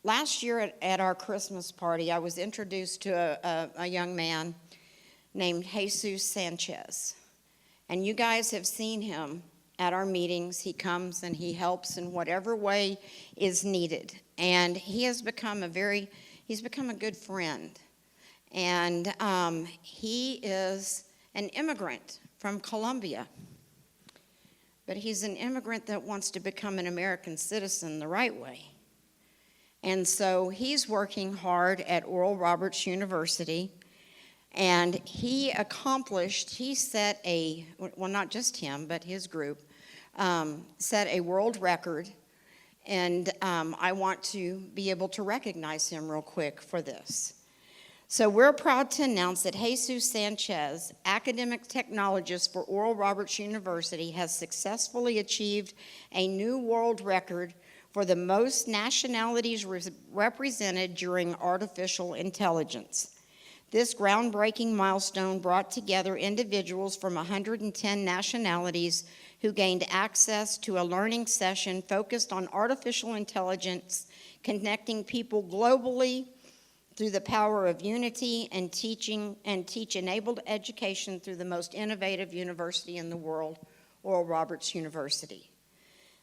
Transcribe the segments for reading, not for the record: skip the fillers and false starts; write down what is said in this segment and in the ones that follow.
Last year at our Christmas party, I was introduced to a young man named Jesus Sanchez. And you guys have seen him at our meetings. He comes and he helps in whatever way is needed. And he has become he's become a good friend. And he is an immigrant from Colombia. But he's an immigrant that wants to become an American citizen the right way. And so he's working hard at Oral Roberts University. And he set not just him, but his group, set a world record. And I want to be able to recognize him real quick for this. So we're proud to announce that Jesus Sanchez, academic technologist for Oral Roberts University, has successfully achieved a new world record for the most nationalities represented during artificial intelligence. This groundbreaking milestone brought together individuals from 110 nationalities who gained access to a learning session focused on artificial intelligence, connecting people globally through the power of unity and teach-enabled education through the most innovative university in the world, Oral Roberts University.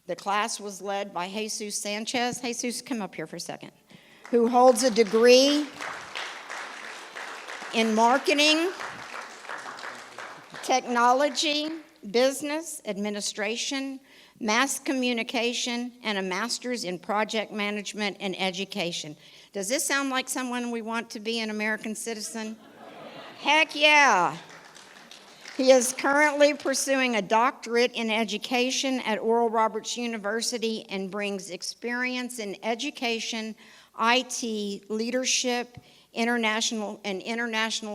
The class was led by Jesus Sanchez. Jesus, come up here for a second. Who holds a degree in marketing, technology, business, administration, mass communication, and a master's in project management and education. Does this sound like someone we want to be an American citizen? Heck yeah. He is currently pursuing a doctorate in education at Oral Roberts University and brings experience in education, IT, leadership, international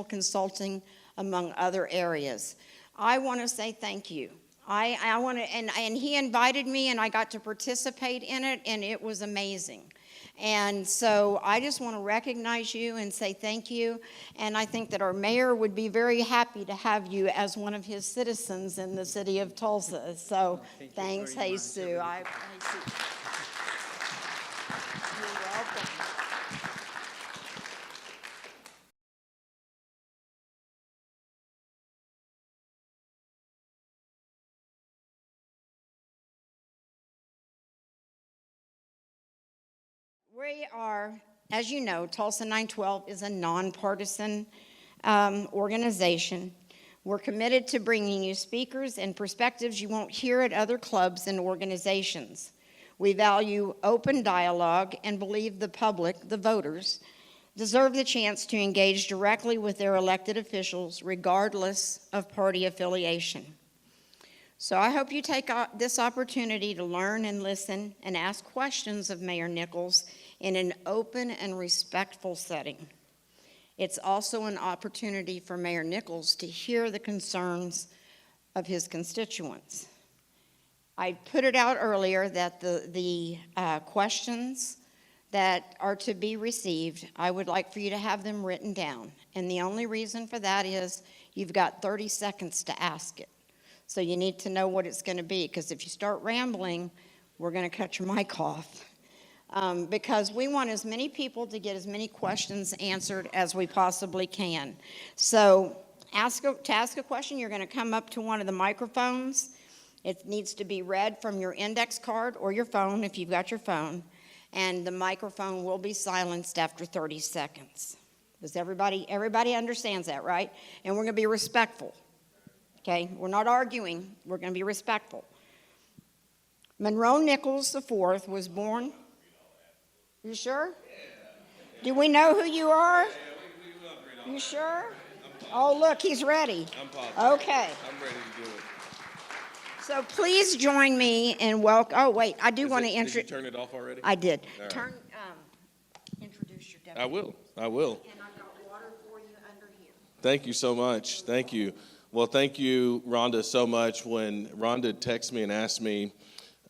consulting, among other areas. I want to say thank you. I want to, and he invited me, and I got to participate in it, and it was amazing. And so I just want to recognize you and say thank you. And I think that our mayor would be very happy to have you as one of his citizens in the city of Tulsa. So thanks, Jesus. You're welcome. We are, as you know, Tulsa 912 is a nonpartisan organization. We're committed to bringing you speakers and perspectives you won't hear at other clubs and organizations. We value open dialogue and believe the public, the voters, deserve the chance to engage directly with their elected officials regardless of party affiliation. So I hope you take this opportunity to learn and listen and ask questions of Mayor Nichols in an open and respectful setting. It's also an opportunity for Mayor Nichols to hear the concerns of his constituents. I put it out earlier that the questions that are to be received, I would like for you to have them written down. And the only reason for that is you've got 30 seconds to ask it. So you need to know what it's going to be, because if you start rambling, we're going to cut your mic off. Because we want as many people to get as many questions answered as we possibly can. So to ask a question, you're going to come up to one of the microphones. It needs to be read from your index card or your phone if you've got your phone. And the microphone will be silenced after 30 seconds. Does everybody understands that, right? And we're going to be respectful. Okay, we're not arguing. We're going to be respectful. Monroe Nichols IV was born. You sure? Do we know who you are? You sure? Oh, look, he's ready. I'm positive. Okay. I'm ready to do it. So please join me in welcome. Oh, wait, I do want to Did you turn it off already? I did. All right. Introduce your deputy. I will. And I've got water for you under here. Thank you so much. Thank you. Well, thank you, Rhonda, so much. When Rhonda texted me and asked me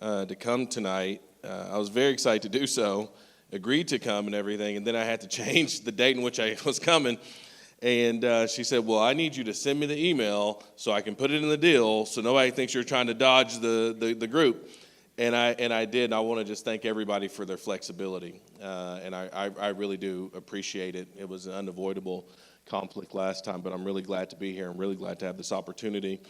to come tonight, I was very excited to do so, agreed to come and everything, and then I had to change the date in which I was coming. And she said, well, I need you to send me the email so I can put it in the deal so nobody thinks you're trying to dodge the group. And I did. And I want to just thank everybody for their flexibility. And I really do appreciate it. It was an unavoidable conflict last time, but I'm really glad to be here. I'm really glad to have this opportunity.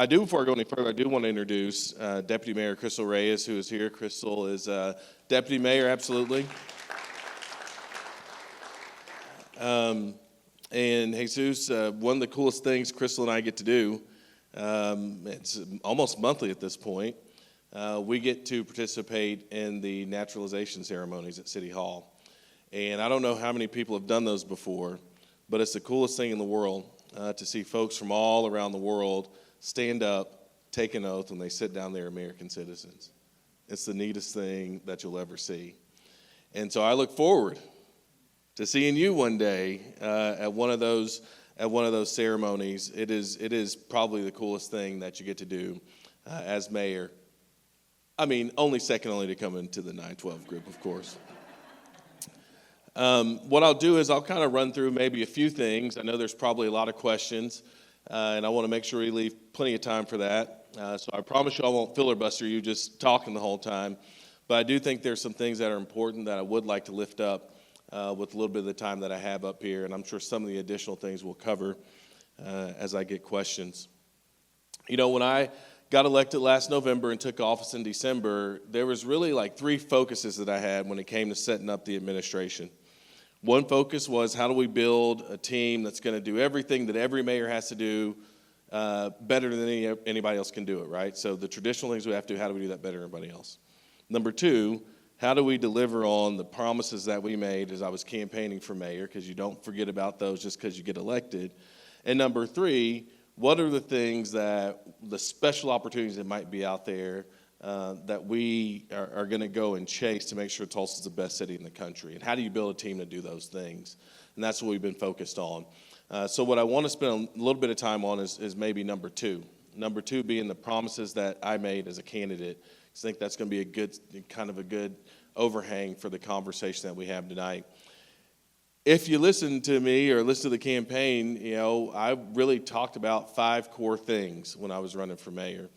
Before I go any further, I do want to introduce Deputy Mayor Crystal Reyes, who is here. Crystal is Deputy Mayor, absolutely. And Jesus, one of the coolest things Crystal and I get to do, it's almost monthly at this point, we get to participate in the naturalization ceremonies at City Hall. And I don't know how many people have done those before, but it's the coolest thing in the world to see folks from all around the world stand up, take an oath when they sit down there, American citizens. It's the neatest thing that you'll ever see. And so I look forward to seeing you one day at one of those ceremonies. It is probably the coolest thing that you get to do as mayor. I mean, second only to come into the 912 group, of course. What I'll do is I'll kind of run through maybe a few things. I know there's probably a lot of questions, and I want to make sure we leave plenty of time for that. So I promise you I won't filibuster you just talking the whole time. But I do think there's some things that are important that I would like to lift up with a little bit of the time that I have up here. And I'm sure some of the additional things we'll cover as I get questions. You know, when I got elected last November and took office in December, there was really like three focuses that I had when it came to setting up the administration. One focus was, how do we build a team that's going to do everything that every mayor has to do better than anybody else can do it, right? So the traditional things we have to do, how do we do that better than everybody else? Number two, how do we deliver on the promises that we made as I was campaigning for mayor, because you don't forget about those just because you get elected. And number three, what are the things the special opportunities that might be out there that we are going to go and chase to make sure Tulsa is the best city in the country? And how do you build a team to do those things? And that's what we've been focused on. So what I want to spend a little bit of time on is maybe number two. Number two being the promises that I made as a candidate. I think that's going to be a good overhang for the conversation that we have tonight. If you listen to me or listen to the campaign, you know, I really talked about 5 core things when I was running for mayor.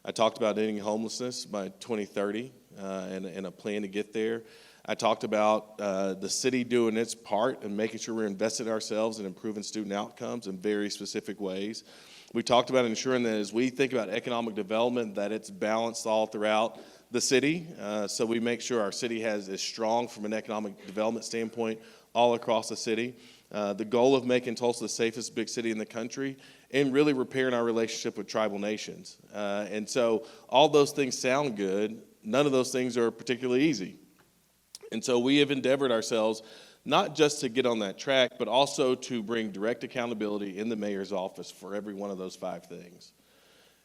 I talked about ending homelessness by 2030 and a plan to get there. I talked about the city doing its part and making sure we're invested in ourselves and improving student outcomes in very specific ways. We talked about ensuring that as we think about economic development, that it's balanced all throughout the city. So we make sure our city is strong from an economic development standpoint all across the city. The goal of making Tulsa the safest big city in the country and really repairing our relationship with tribal nations. And so all those things sound good. None of those things are particularly easy. And so we have endeavored ourselves not just to get on that track, but also to bring direct accountability in the mayor's office for every one of those 5 things.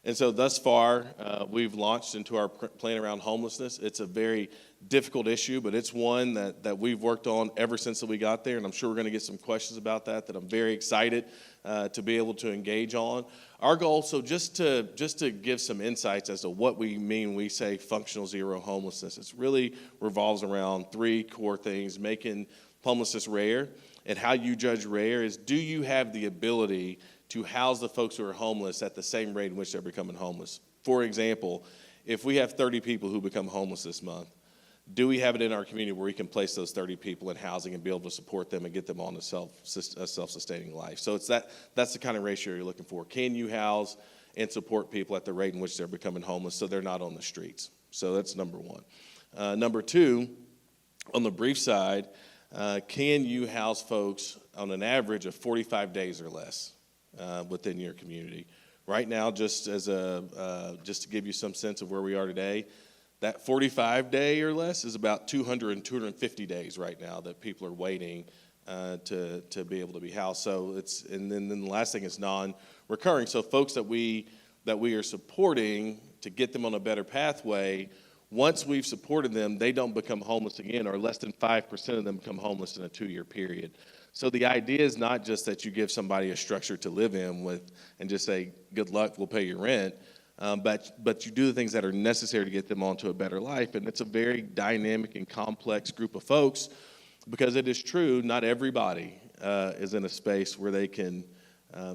And so thus far, we've launched into our plan around homelessness. It's a very difficult issue, but it's one that we've worked on ever since we got there, and I'm sure we're going to get some questions about that I'm very excited to be able to engage on. Our goal, so just to give some insights as to what we mean when we say functional zero homelessness, it really revolves around 3 core things: making homelessness rare. And how you judge rare is, do you have the ability to house the folks who are homeless at the same rate in which they're becoming homeless? For example, if we have 30 people who become homeless this month, do we have it in our community where we can place those 30 people in housing and be able to support them and get them on a self-sustaining life? So that's the kind of ratio you're looking for. Can you house and support people at the rate in which they're becoming homeless so they're not on the streets? So that's number one. Number two, on the brief side, can you house folks on an average of 45 days or less within your community? Right now, just to give you some sense of where we are today, that 45-day or less is about 200 and 250 days right now that people are waiting to be able to be housed. So and then the last thing is non-recurring. So folks that we are supporting to get them on a better pathway, once we've supported them, they don't become homeless again, or less than 5% of them become homeless in a 2-year period. So the idea is not just that you give somebody a structure to live in with and just say, good luck, we'll pay your rent, but you do the things that are necessary to get them onto a better life. And it's a very dynamic and complex group of folks, because it is true, not everybody is in a space where they can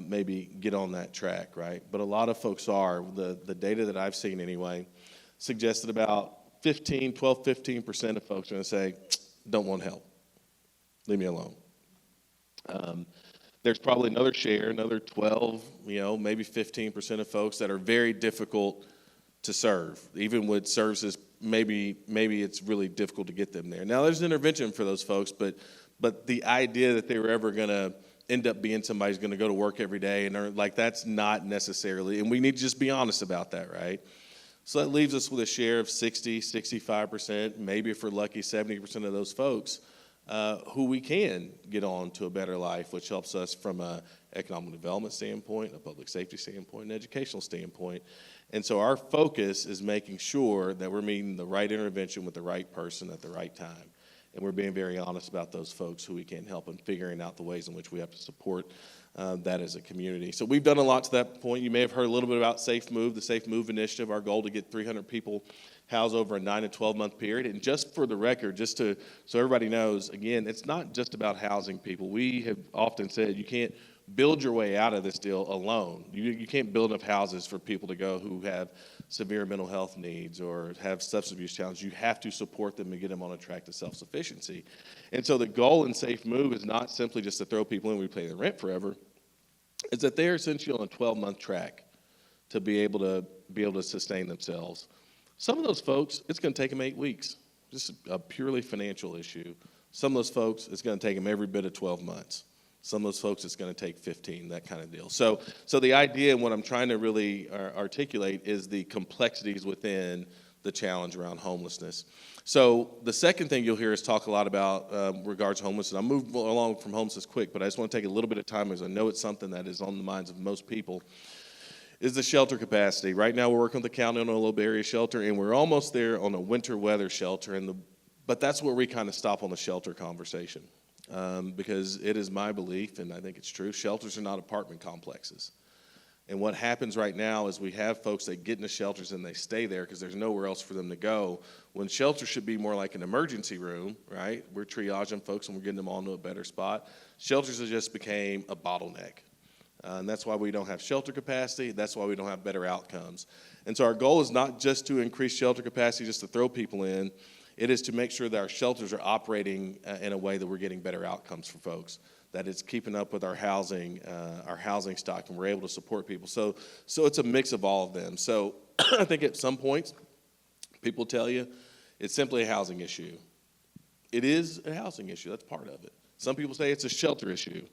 maybe get on that track, right? But a lot of folks are. The data that I've seen anyway suggests that about 12, 15% of folks are going to say, don't want help. Leave me alone. There's probably another share, another 12, maybe 15% of folks that are very difficult to serve. Even with services, maybe it's really difficult to get them there. Now, there's intervention for those folks, but the idea that they were ever going to end up being somebody who's going to go to work every day and earn, that's not necessarily, and we need to just be honest about that, right? So that leaves us with a share of 60, 65%, maybe if we're lucky, 70% of those folks who we can get on to a better life, which helps us from an economic development standpoint, a public safety standpoint, an educational standpoint. And so our focus is making sure that we're meeting the right intervention with the right person at the right time. And we're being very honest about those folks who we can help and figuring out the ways in which we have to support that as a community. So we've done a lot to that point. You may have heard a little bit about Safe Move, the Safe Move initiative, our goal to get 300 people housed over a 9 to 12-month period. And just for the record, so everybody knows, again, it's not just about housing people. We have often said you can't build your way out of this deal alone. You can't build enough houses for people to go who have severe mental health needs or have substance abuse challenges. You have to support them and get them on a track to self-sufficiency. And so the goal in Safe Move is not simply just to throw people in, we pay their rent forever. It's that they're essentially on a 12-month track to be able to sustain themselves. Some of those folks, it's going to take them 8 weeks, just a purely financial issue. Some of those folks, it's going to take them every bit of 12 months. Some of those folks, it's going to take 15, that kind of deal. So the idea and what I'm trying to really articulate is the complexities within the challenge around homelessness. So the second thing you'll hear us talk a lot about regards to homelessness, and I'll move along from homelessness quick, but I just want to take a little bit of time because I know it's something that is on the minds of most people, is the shelter capacity. Right now we're working with the county on a little area shelter, and we're almost there on a winter weather shelter, but that's where we kind of stop on the shelter conversation. Because it is my belief, and I think it's true, shelters are not apartment complexes. And what happens right now is we have folks that get into shelters and they stay there because there's nowhere else for them to go, when shelters should be more like an emergency room, right? We're triaging folks and we're getting them onto a better spot. Shelters have just became a bottleneck. And that's why we don't have shelter capacity. That's why we don't have better outcomes. And so our goal is not just to increase shelter capacity, just to throw people in. It is to make sure that our shelters are operating in a way that we're getting better outcomes for folks, that it's keeping up with our housing stock, and we're able to support people. So it's a mix of all of them. So I think at some points, people tell you it's simply a housing issue. It is a housing issue. That's part of it. Some people say it's a shelter issue.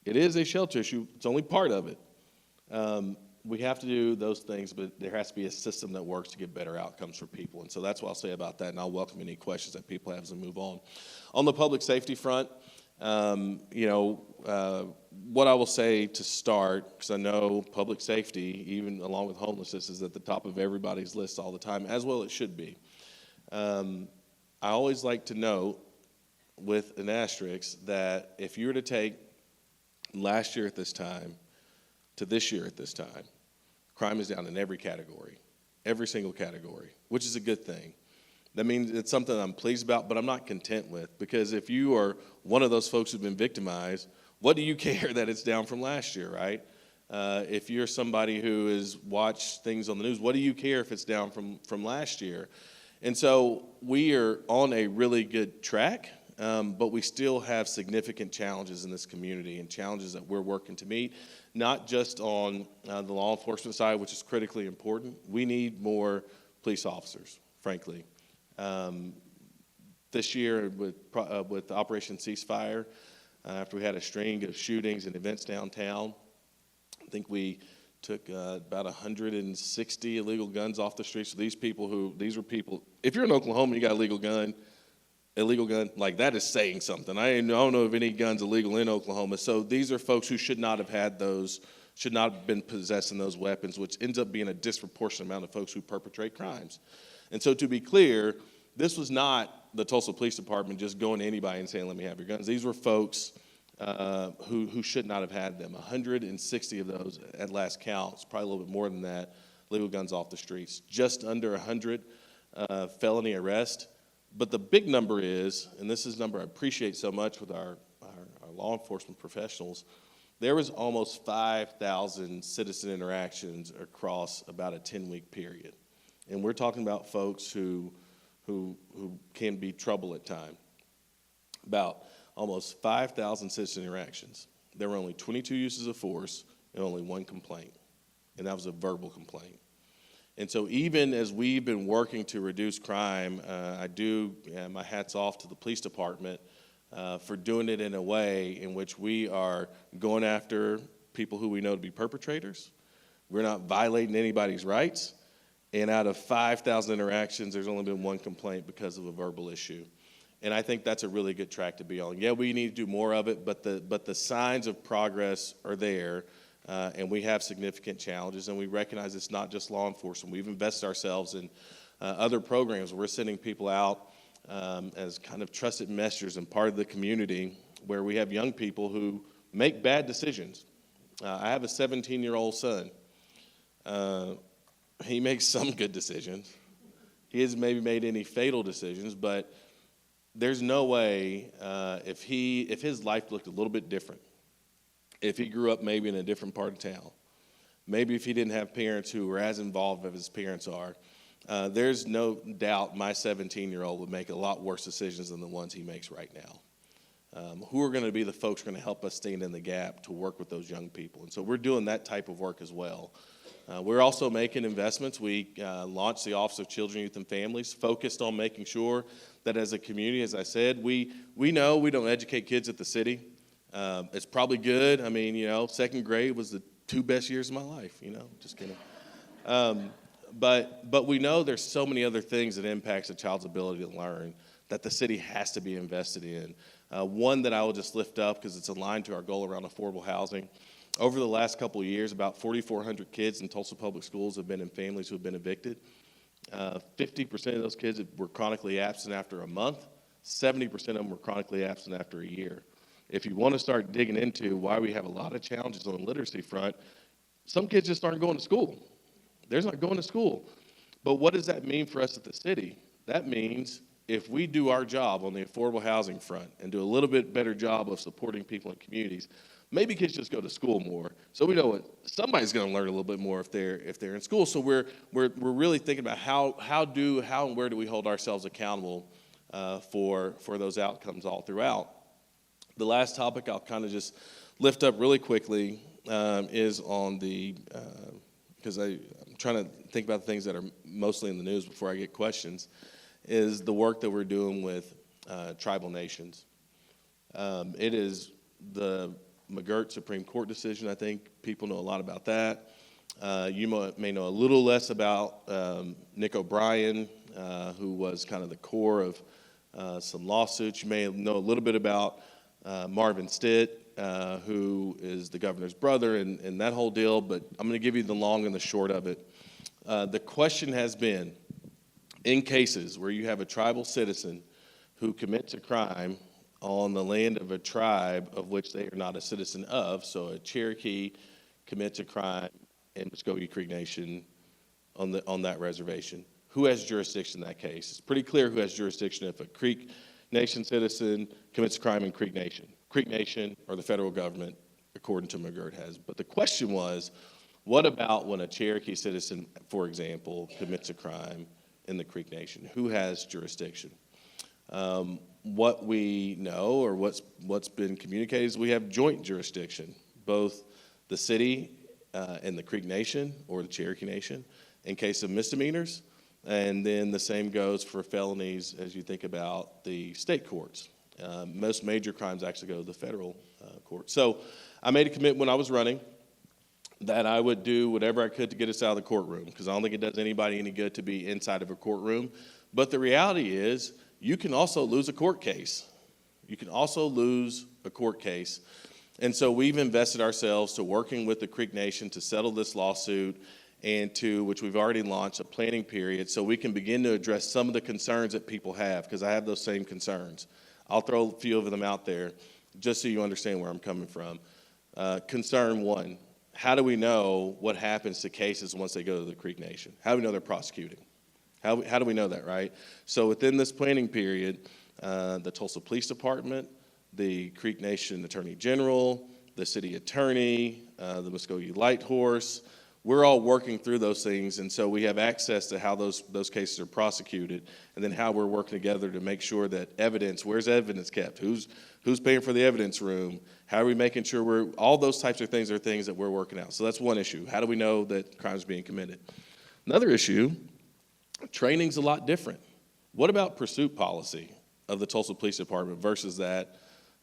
It is a shelter issue. It's only part of it. We have to do those things, but there has to be a system that works to get better outcomes for people. And so that's what I'll say about that, and I'll welcome any questions that people have as we move on. On the public safety front, what I will say to start, because I know public safety, even along with homelessness, is at the top of everybody's list all the time, as well it should be. I always like to note, with an asterisk, that if you were to take last year at this time to this year at this time, crime is down in every category, every single category, which is a good thing. That means it's something I'm pleased about, but I'm not content with, because if you are one of those folks who've been victimized, what do you care that it's down from last year, right? If you're somebody who has watched things on the news, what do you care if it's down from last year? And so we are on a really good track, but we still have significant challenges in this community, and challenges that we're working to meet, not just on the law enforcement side, which is critically important. We need more police officers, frankly. This year with Operation Ceasefire, after we had a string of shootings and events downtown, I think we took about 160 illegal guns off the streets. So these were people, if you're in Oklahoma and you got a illegal gun, like that is saying something. I don't know of any guns illegal in Oklahoma. So these are folks who should not have had those, should not have been possessing those weapons, which ends up being a disproportionate amount of folks who perpetrate crimes. And so to be clear, this was not the Tulsa Police Department just going to anybody and saying, let me have your guns. These were folks who should not have had them. 160 of those at last count, it's probably a little bit more than that, legal guns off the streets. Just under 100 felony arrests. But the big number is, and this is a number I appreciate so much with our law enforcement professionals, there was almost 5,000 citizen interactions across about a 10-week period. And we're talking about folks who who can be trouble at times. About almost 5,000 citizen interactions. There were only 22 uses of force and only one complaint, and that was a verbal complaint. And so even as we've been working to reduce crime, my hat's off to the police department for doing it in a way in which we are going after people who we know to be perpetrators. We're not violating anybody's rights. And out of 5,000 interactions, there's only been one complaint because of a verbal issue. And I think that's a really good track to be on. Yeah, we need to do more of it, but the signs of progress are there, and we have significant challenges, and we recognize it's not just law enforcement. We've invested ourselves in other programs. We're sending people out as kind of trusted messengers and part of the community where we have young people who make bad decisions. I have a 17-year-old son. He makes some good decisions. He hasn't maybe made any fatal decisions, but there's no way if his life looked a little bit different, if he grew up maybe in a different part of town, maybe if he didn't have parents who were as involved as his parents are, there's no doubt my 17-year-old would make a lot worse decisions than the ones he makes right now. Who are going to be the folks who are going to help us stand in the gap to work with those young people? And so we're doing that type of work as well. We're also making investments. We launched the Office of Children, Youth, and Families, focused on making sure that as a community, as I said, we know we don't educate kids at the city. It's probably good. I mean, second grade was the 2 best years of my life, just kidding. But we know there's so many other things that impacts a child's ability to learn that the city has to be invested in. One that I will just lift up because it's aligned to our goal around affordable housing. Over the last couple of years, about 4,400 kids in Tulsa Public Schools have been in families who have been evicted. 50% of those kids were chronically absent after a month. 70% of them were chronically absent after a year. If you want to start digging into why we have a lot of challenges on the literacy front, some kids just aren't going to school. They're not going to school. But what does that mean for us at the city? That means if we do our job on the affordable housing front and do a little bit better job of supporting people in communities, maybe kids just go to school more. So we know somebody's going to learn a little bit more if they're in school. So we're really thinking about how and where do we hold ourselves accountable for those outcomes all throughout. The last topic I'll kind of just lift up really quickly is on because I'm trying to think about the things that are mostly in the news before I get questions, is the work that we're doing with tribal nations. It is the McGirt Supreme Court decision. I think people know a lot about that. You may know a little less about Nick O'Brien, who was kind of the core of some lawsuits. You may know a little bit about Marvin Stitt, who is the governor's brother, and that whole deal, but I'm going to give you the long and the short of it. The question has been, in cases where you have a tribal citizen who commits a crime on the land of a tribe of which they are not a citizen of, so a Cherokee commits a crime in Muskogee Creek Nation on that reservation, who has jurisdiction in that case? It's pretty clear who has jurisdiction if a Creek Nation citizen commits a crime in Creek Nation or the federal government, according to McGirt, has. But the question was, what about when a Cherokee citizen, for example, commits a crime in the Creek Nation? Who has jurisdiction? What we know, or what's been communicated, is we have joint jurisdiction, both the city and the Creek Nation or the Cherokee Nation in case of misdemeanors, and then the same goes for felonies as you think about the state courts. Most major crimes actually go to the federal court. So I made a commitment when I was running that I would do whatever I could to get us out of the courtroom, because I don't think it does anybody any good to be inside of a courtroom. But the reality is, you can also lose a court case. And so we've invested ourselves to working with the Creek Nation to settle this lawsuit and to, which we've already launched, a planning period so we can begin to address some of the concerns that people have, because I have those same concerns. I'll throw a few of them out there just so you understand where I'm coming from. Concern one, how do we know what happens to cases once they go to the Creek Nation? How do we know they're prosecuting? How do we know that, right? So within this planning period, the Tulsa Police Department, the Creek Nation Attorney General, the city attorney, the Muskogee Light Horse, we're all working through those things, and so we have access to how those cases are prosecuted, and then how we're working together to make sure that where's evidence kept? Who's paying for the evidence room? How are we making sure all those types of things are things that we're working out. So that's one issue. How do we know that crime is being committed? Another issue, training's a lot different. What about pursuit policy of the Tulsa Police Department versus that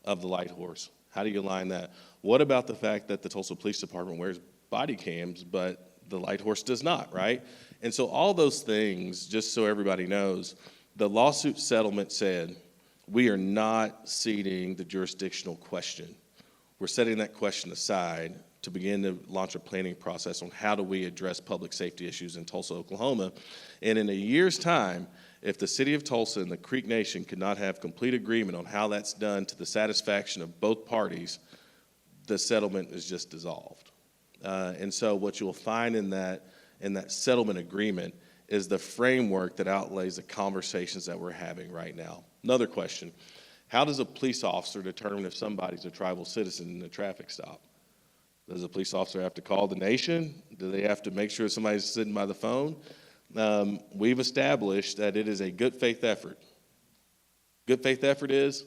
of the Light Horse? How do you align that? What about the fact that the Tulsa Police Department wears body cams, but the Light Horse does not, right? And so all those things, just so everybody knows, the lawsuit settlement said, we are not ceding the jurisdictional question. We're setting that question aside to begin to launch a planning process on how do we address public safety issues in Tulsa, Oklahoma. And in a year's time, if the city of Tulsa and the Creek Nation could not have complete agreement on how that's done to the satisfaction of both parties, the settlement is just dissolved. And so what you'll find in that settlement agreement is the framework that outlays the conversations that we're having right now. Another question, how does a police officer determine if somebody's a tribal citizen in a traffic stop? Does a police officer have to call the nation? Do they have to make sure somebody's sitting by the phone? We've established that it is a good faith effort. Good faith effort is,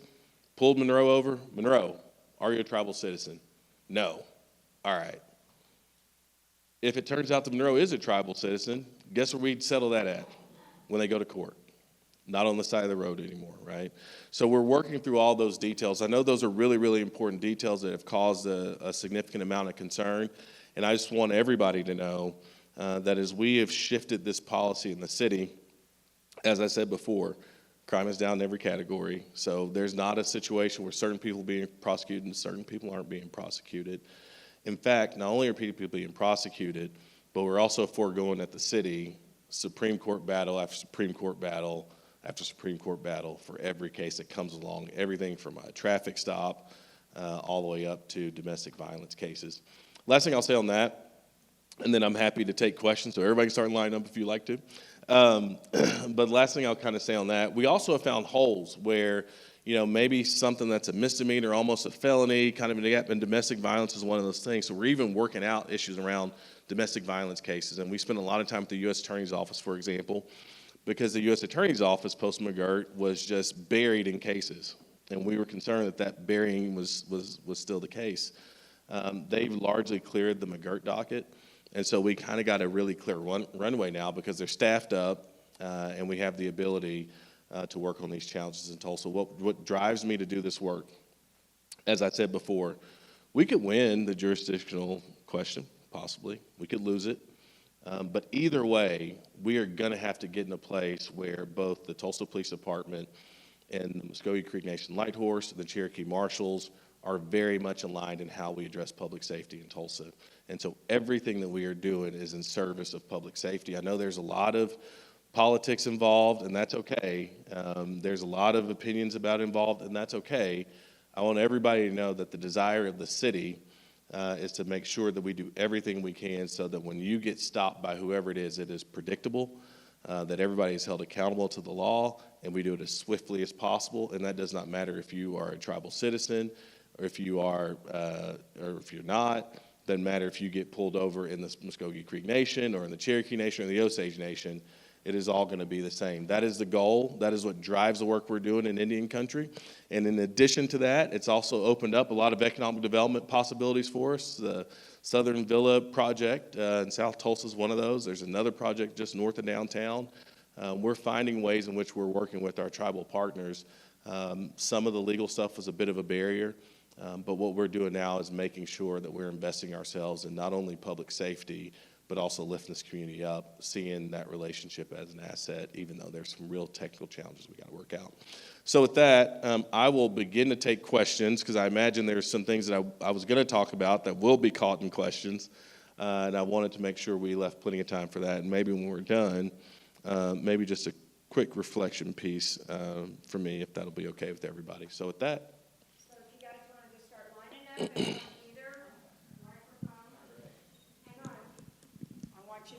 pulled Monroe over. Monroe, are you a tribal citizen? No. All right. If it turns out that Monroe is a tribal citizen, guess where we'd settle that at when they go to court? Not on the side of the road anymore, right? So we're working through all those details. I know those are really, really important details that have caused a significant amount of concern, and I just want everybody to know that as we have shifted this policy in the city, as I said before, crime is down in every category. So there's not a situation where certain people are being prosecuted and certain people aren't being prosecuted. In fact, not only are people being prosecuted, but we're also foregoing at the city Supreme Court battle after Supreme Court battle after Supreme Court battle for every case that comes along, everything from a traffic stop all the way up to domestic violence cases. Last thing I'll say on that, and then I'm happy to take questions, so everybody can start lining up if you like to. But last thing I'll kind of say on that, we also have found holes where, maybe something that's a misdemeanor, almost a felony, kind of and domestic violence is one of those things. So we're even working out issues around domestic violence cases. And we spent a lot of time at the U.S. Attorney's Office, for example, because the U.S. Attorney's Office post-McGirt was just buried in cases. And we were concerned that burying was still the case. They've largely cleared the McGirt docket. And so we kind of got a really clear runway now because they're staffed up and we have the ability to work on these challenges in Tulsa. What drives me to do this work, as I said before, we could win the jurisdictional question, possibly. We could lose it. But either way, we are going to have to get in a place where both the Tulsa Police Department and the Muskogee Creek Nation Light Horse and the Cherokee Marshals are very much aligned in how we address public safety in Tulsa. And so everything that we are doing is in service of public safety. I know there's a lot of politics involved, and that's okay. There's a lot of opinions about involved, and that's okay. I want everybody to know that the desire of the city is to make sure that we do everything we can so that when you get stopped by whoever it is predictable, that everybody is held accountable to the law, and we do it as swiftly as possible. And that does not matter if you are a tribal citizen or if you are or if you're not. Doesn't matter if you get pulled over in the Muskogee Creek Nation or in the Cherokee Nation or the Osage Nation. It is all going to be the same. That is the goal. That is what drives the work we're doing in Indian country. And in addition to that, it's also opened up a lot of economic development possibilities for us. The Southern Villa project in South Tulsa is one of those. There's another project just north of downtown. We're finding ways in which we're working with our tribal partners. Some of the legal stuff was a bit of a barrier, but what we're doing now is making sure that we're investing ourselves in not only public safety, but also lifting this community up, seeing that relationship as an asset, even though there's some real technical challenges we got to work out. So with that, I will begin to take questions, because I imagine there's some things that I was going to talk about that will be caught in questions, and I wanted to make sure we left plenty of time for that. And maybe when we're done, maybe just a quick reflection piece for me, if that'll be okay with everybody. So with that. So if you guys want to just start lining up. You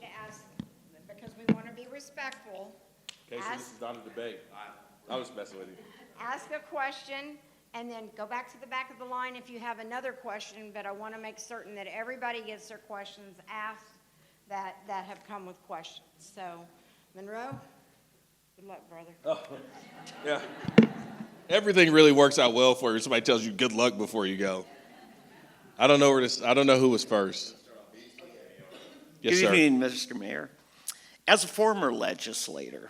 to ask, because we want to be respectful. Okay, so this is not a debate. I was messing with you. Ask a question, and then go back to the back of the line if you have another question, but I want to make certain that everybody gets their questions asked that have come with questions. So, Monroe, good luck, brother. Yeah. Everything really works out well for you. Somebody tells you good luck before you go. I don't know who was first. Yes, Good sir. evening, Mr. Mayor. As a former legislator,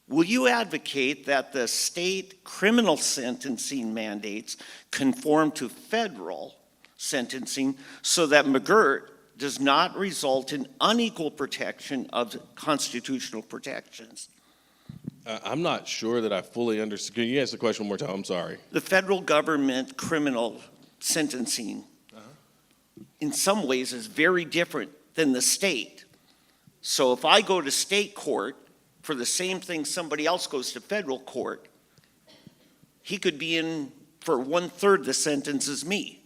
will you advocate that the state criminal sentencing mandates conform to federal sentencing so that McGirt does not result in unequal protection of constitutional protections? I'm not sure that I fully understand. Can you ask the question one more time? I'm sorry. The federal government criminal sentencing in some ways is very different than the state. So if I go to state court for the same thing somebody else goes to federal court, he could be in for 1/3 the sentence as me.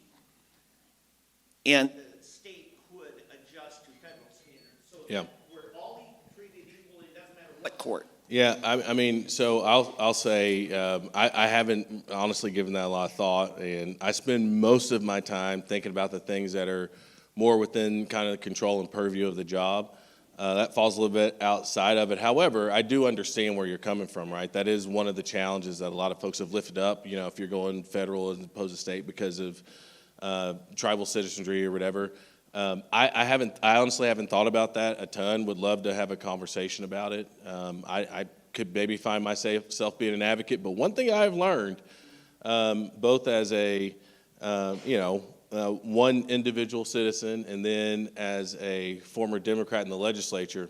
And the state could adjust to federal standards. So Yeah. we're all treated equally, it doesn't matter what court. Yeah, I mean, so I'll say I haven't honestly given that a lot of thought, and I spend most of my time thinking about the things that are more within kind of the control and purview of the job. That falls a little bit outside of it. However, I do understand where you're coming from, right? That is one of the challenges that a lot of folks have lifted up, you know, if you're going federal as opposed to state because of tribal citizenry or whatever. I honestly haven't thought about that a ton. Would love to have a conversation about it. I could maybe find myself being an advocate, but one thing I've learned, both as a one individual citizen and then as a former Democrat in the legislature,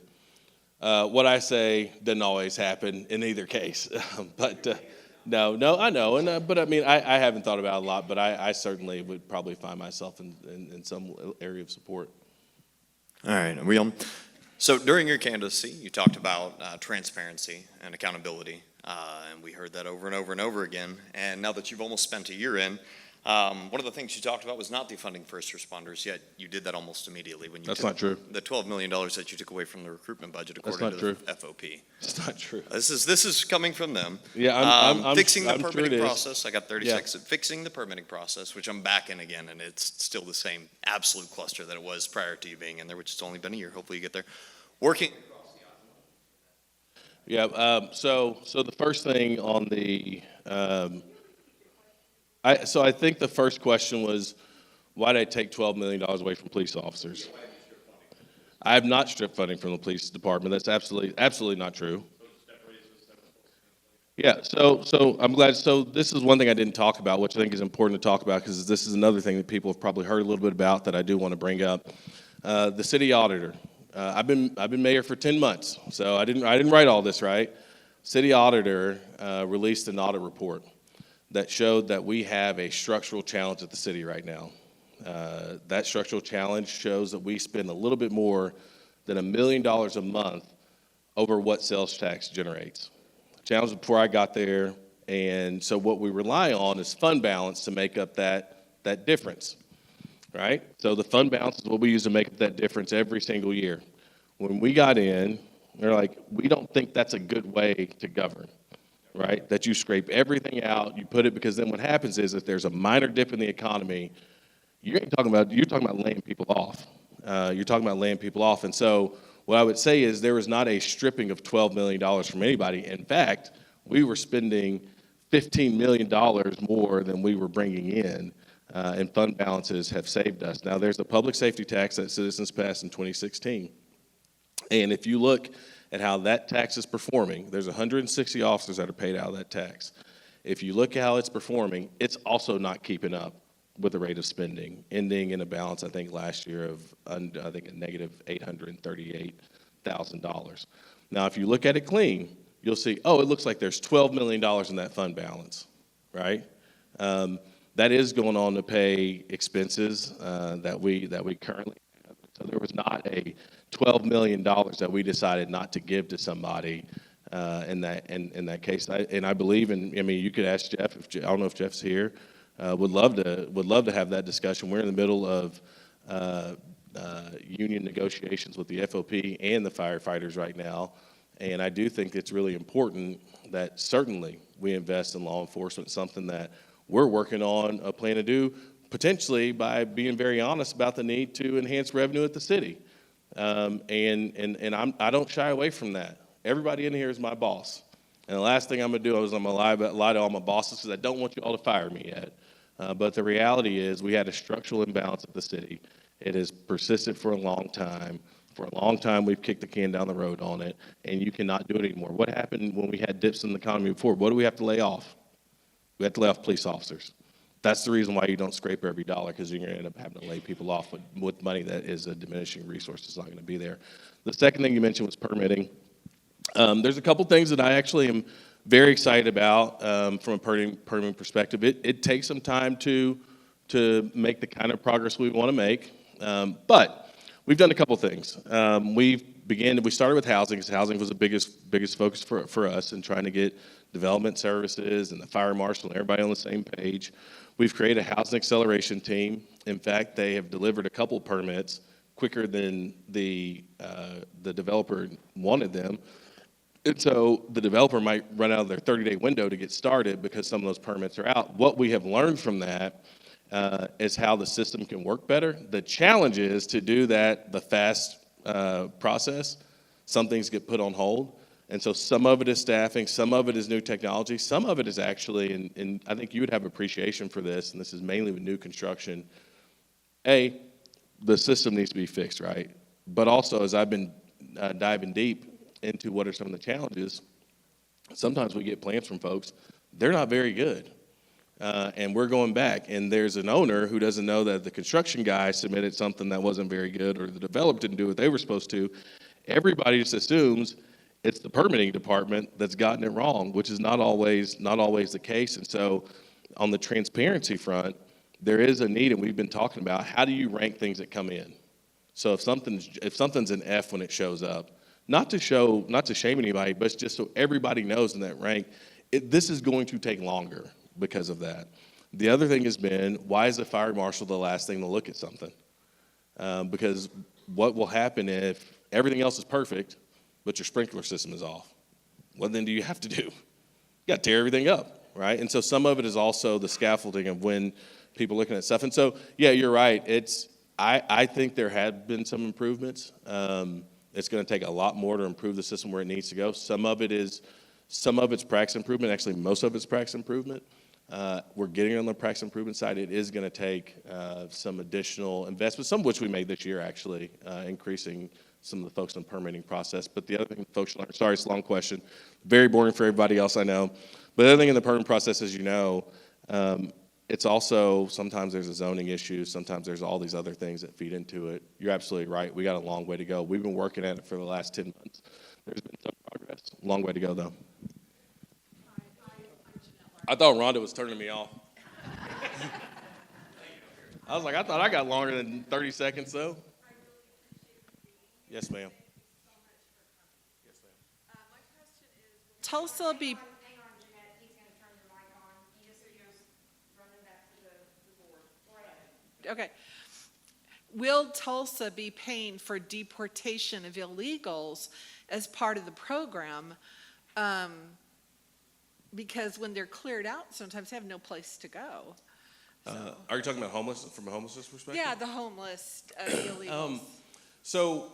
what I say doesn't always happen in either case. No, I know, but I mean, I haven't thought about it a lot, but I certainly would probably find myself in some area of support. All right, so during your candidacy, you talked about transparency and accountability, and we heard that over and over and over again. And now that you've almost spent a year in, one of the things you talked about was not defunding first responders, yet you did that almost immediately when you That's took not true. the $12 million that you took away from the recruitment budget, according not to true. the FOP. It's not true. This is coming from them. Yeah, I'm fixing the I'm sure permitting it is. process. I got 30 Yeah. seconds. Fixing the permitting process, which I'm back in again, and it's still the same absolute cluster that it was prior to you being in there, which has only been a year. Hopefully you get there. Working. Yeah. So the first thing on the, I think the first question was, why did I take $12 million away from police officers? I have not stripped funding from the police department. That's absolutely not true. Yeah. So I'm glad. So this is one thing I didn't talk about, which I think is important to talk about because this is another thing that people have probably heard a little bit about that I do want to bring up. The city auditor. I've been mayor for 10 months, so I didn't write all this, right? City auditor released an audit report that showed that we have a structural challenge at the city right now. That structural challenge shows that we spend a little bit more than $1 million a month over what sales tax generates. Challenge was before I got there, and so what we rely on is fund balance to make up that difference. Right? So the fund balance is what we use to make up that difference every single year. When we got in, they're like, we don't think that's a good way to govern, right? That you scrape everything out, you put it, because then what happens is if there's a minor dip in the economy, you're talking about laying people off. You're talking about laying people off. And so what I would say is there was not a stripping of $12 million from anybody. In fact, we were spending $15 million more than we were bringing in. And fund balances have saved us. Now, there's a public safety tax that citizens passed in 2016. And if you look at how that tax is performing, there's 160 officers that are paid out of that tax. If you look at how it's performing, it's also not keeping up with the rate of spending, ending in a balance, I think, last year of, a negative $838,000. Now, if you look at it clean, you'll see, it looks like there's $12 million in that fund balance, right? That is going on to pay expenses that we currently have. So there was not a $12 million that we decided not to give to somebody in that case. I believe you could ask Jeff. I don't know if Jeff's here. Would love to have that discussion. We're in the middle of union negotiations with the FOP and the firefighters right now, and I do think it's really important that certainly we invest in law enforcement, something that we're working on a plan to do, potentially by being very honest about the need to enhance revenue at the city. I don't shy away from that. Everybody in here is my boss. And the last thing I'm going to do is I'm going to lie to all my bosses because I don't want you all to fire me yet. But the reality is we had a structural imbalance at the city. It has persisted for a long time. For a long time, we've kicked the can down the road on it, and you cannot do it anymore. What happened when we had dips in the economy before? What do we have to lay off? We have to lay off police officers. That's the reason why you don't scrape every dollar, because you're going to end up having to lay people off with money that is a diminishing resource. It's not going to be there. The second thing you mentioned was permitting. There's a couple things that I actually am very excited about from a permitting perspective. It takes some time to make the kind of progress we want to make, but we've done a couple things. We started with housing, because housing was the biggest focus for us, and trying to get development services and the fire marshal and everybody on the same page. We've created a housing acceleration team. In fact, they have delivered a couple permits quicker than the developer wanted them. And so the developer might run out of their 30-day window to get started because some of those permits are out. What we have learned from that is how the system can work better. The challenge is to do that, the fast process. Some things get put on hold. And so some of it is staffing, some of it is new technology, some of it is actually, and I think you would have appreciation for this, and this is mainly with new construction. The system needs to be fixed, right? But also, as I've been diving deep into what are some of the challenges, sometimes we get plans from folks, they're not very good. And we're going back, and there's an owner who doesn't know that the construction guy submitted something that wasn't very good, or the developer didn't do what they were supposed to. Everybody just assumes it's the permitting department that's gotten it wrong, which is not always the case. And so on the transparency front, there is a need, and we've been talking about how do you rank things that come in. So if something's an F when it shows up, not to shame anybody, but it's just so everybody knows in that rank, this is going to take longer because of that. The other thing has been, why is the fire marshal the last thing to look at something? Because what will happen if everything else is perfect, but your sprinkler system is off? What then do you have to do? You got to tear everything up, right? And so some of it is also the scaffolding of when people are looking at stuff. And so, yeah, you're right. I think there have been some improvements. It's going to take a lot more to improve the system where it needs to go. Some of it's practice improvement. Actually, most of it's practice improvement. We're getting on the practice improvement side. It is going to take some additional investments, some of which we made this year, actually, increasing some of the folks in the permitting process. But the other thing folks learn, sorry, it's a long question, very boring for everybody else, I know. But the other thing in the permitting process, as you know, it's also, sometimes there's a zoning issue, sometimes there's all these other things that feed into it. You're absolutely right. We got a long way to go. We've been working at it for the last 10 months. There's been some progress. Long way to go, though. I thought Rhonda was turning me off. I was like, I thought I got longer than 30 seconds, though. Yes, ma'am. Yes, ma'am. My question is, Tulsa be, Hang on, Jeanette, he's going to turn your mic on. He just running back to the board. Go ahead. okay. Will Tulsa be paying for deportation of illegals as part of the program? Because when they're cleared out, sometimes they have no place to go. Are you talking about from a homelessness perspective? Yeah, the homeless illegals. So